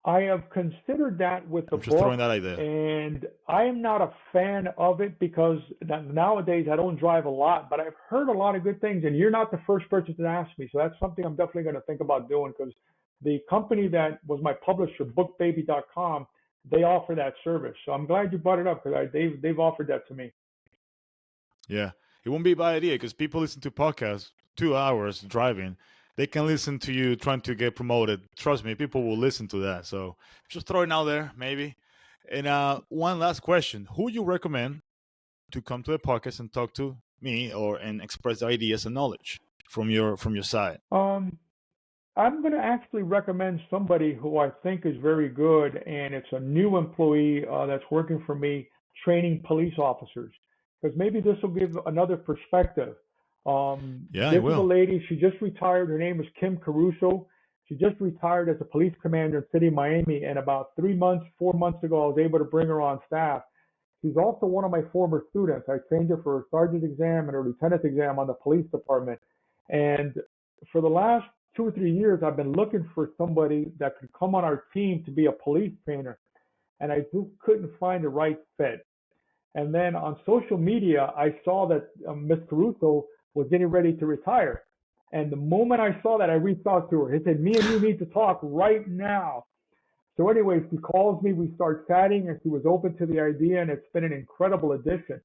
S2: I have considered that with the
S1: I'm just throwing
S2: book,
S1: that idea.
S2: and I am not a fan of it because nowadays I don't drive a lot, but I've heard a lot of good things, and you're not the first person to ask me. So that's something I'm definitely going to think about doing because the company that was my publisher, bookbaby.com, they offer that service. So I'm glad you brought it up because they've offered that to me.
S1: Yeah, it won't be a bad idea because people listen to podcasts 2 hours driving. They can listen to you trying to get promoted. Trust me, people will listen to that. So just throw it out there, maybe. And one last question: who you recommend to come to the podcast and talk to me or and express their ideas and knowledge from your side?
S2: Um, I'm going to actually recommend somebody who I think is very good, and it's a new employee that's working for me training police officers. Because maybe this will give another perspective.
S1: Yeah, I
S2: This is a
S1: will.
S2: lady, she just retired. Her name is Kim Caruso. She just retired as a police commander in City of Miami, and about 3 months, 4 months ago, I was able to bring her on staff. She's also one of my former students. I trained her for a sergeant exam and a lieutenant exam on the police department. And for the last 2 or 3 years, I've been looking for somebody that could come on our team to be a police trainer, and I just couldn't find the right fit. And then on social media, I saw that Miss Caruso was getting ready to retire. And the moment I saw that, I reached out to her. He said, "Me and you need to talk right now." So anyway, she calls me, we start chatting, and she was open to the idea, and it's been an incredible addition.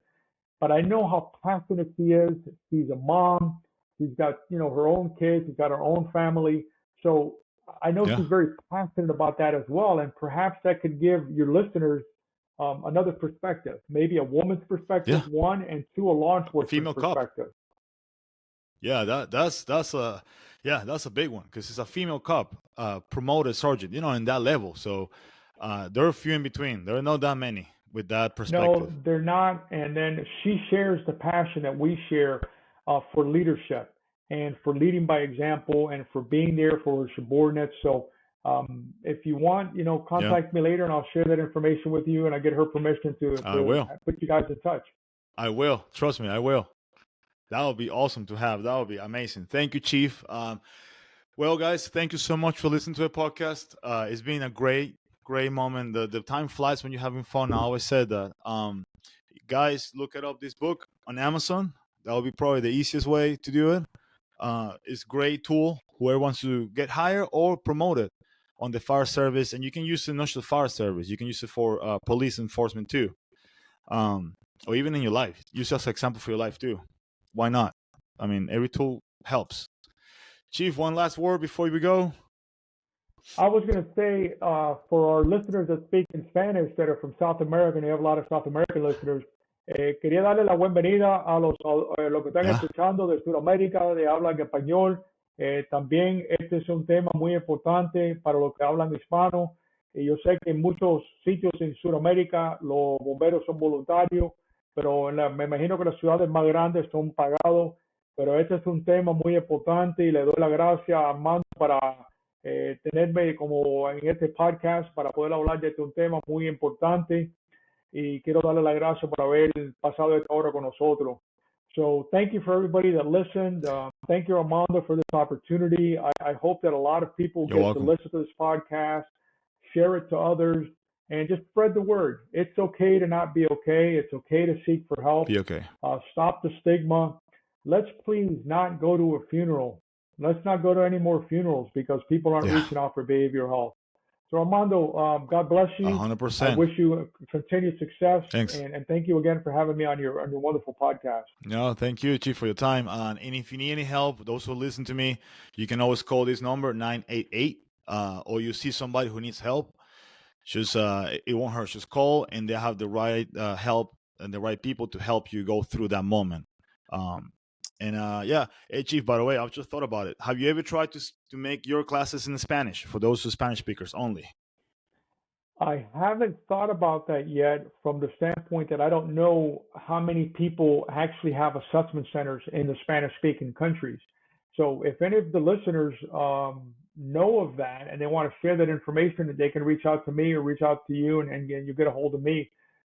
S2: But I know how passionate she is. She's a mom. She's got, her own kids. She's got her own family. So I know
S1: Yeah,
S2: she's very passionate about that as well. And perhaps that could give your listeners another perspective, maybe a woman's perspective,
S1: yeah.
S2: one, and two, a law
S1: A
S2: enforcement
S1: female cop.
S2: perspective.
S1: Yeah, that's a yeah, that's a big one because it's a female cop, promoted sergeant, in that level. So there are few in between. There are not that many with that
S2: No,
S1: perspective.
S2: they're not. And then she shares the passion that we share for leadership and for leading by example and for being there for her subordinates. So if you want,
S1: Yeah,
S2: contact me later and I'll share that information with you and I get her permission to,
S1: I
S2: to
S1: will.
S2: put you guys in touch.
S1: I will. Trust me, I will. That would be awesome to have. That would be amazing. Thank you, Chief. Well, guys, thank you so much for listening to the podcast. It's been a great moment. The time flies when you're having fun. I always said that. Guys, look it up this book on Amazon. That will be probably the easiest way to do it. It's a great tool. Whoever wants to get hired or promoted, on the fire service, and you can use it not just fire service. You can use it for police enforcement too, or even in your life. Use it as an example for your life too. Why not? I mean, every tool helps. Chief, one last word before we go.
S2: I was going to say, for our listeners that speak in Spanish that are from South America, and you have a lot of South American listeners, quería darle la bienvenida a los que están
S1: Yeah.
S2: escuchando de Sudamérica, de habla en español. También este es un tema muy importante para los que hablan hispano. Y yo sé que en muchos sitios en Sudamérica los bomberos son voluntarios, pero me imagino que las ciudades más grandes son pagados. Pero este es un tema muy importante y le doy la gracia a Armando para tenerme como en este podcast para poder hablar de este un tema muy importante y quiero darle las gracias por haber pasado esta hora con nosotros. So thank you for everybody that listened. Thank you, Armando, for this opportunity. I hope that a lot of people
S1: You're
S2: get
S1: welcome.
S2: to listen to this podcast, share it to others, and just spread the word. It's okay to not be okay. It's okay to seek for help.
S1: Be okay.
S2: Stop the stigma. Let's please not go to a funeral. Let's not go to any more funerals because people aren't
S1: Yeah.
S2: reaching out for behavioral health. So Armando, God bless you.
S1: 100%.
S2: I wish you continued success,
S1: Thanks.
S2: and thank you again for having me on your wonderful podcast.
S1: No, thank you, Chief, for your time. And if you need any help, those who listen to me, you can always call this number 988. Or you see somebody who needs help, just it won't hurt. Just call, and they have the right help and the right people to help you go through that moment. Yeah, hey Chief. By the way, I've just thought about it. Have you ever tried to make your classes in Spanish for those who Spanish speakers only?
S2: I haven't thought about that yet from the standpoint that I don't know how many people actually have assessment centers in the Spanish speaking countries. So if any of the listeners know of that and they want to share that information, they can reach out to me or reach out to you and you get a hold of me.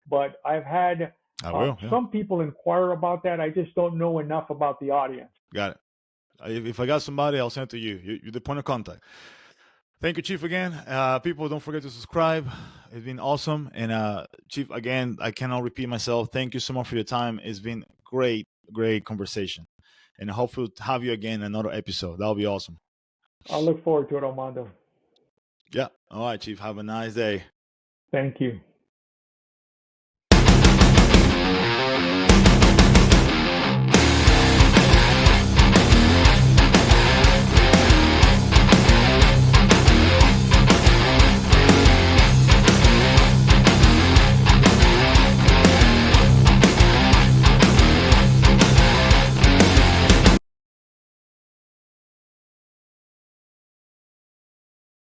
S2: But I've had
S1: I will. Yeah.
S2: some people inquire about that. I just don't know enough about the audience.
S1: Got it. If I got somebody, I'll send it to you. You're the point of contact. Thank you, Chief, again. People, don't forget to subscribe. It's been awesome. And Chief, again, I cannot repeat myself. Thank you so much for your time. It's been great conversation. And hopefully to have you again in another episode. That'll be awesome.
S2: I look forward to it, Armando.
S1: Yeah. All right, Chief. Have a nice day.
S2: Thank you.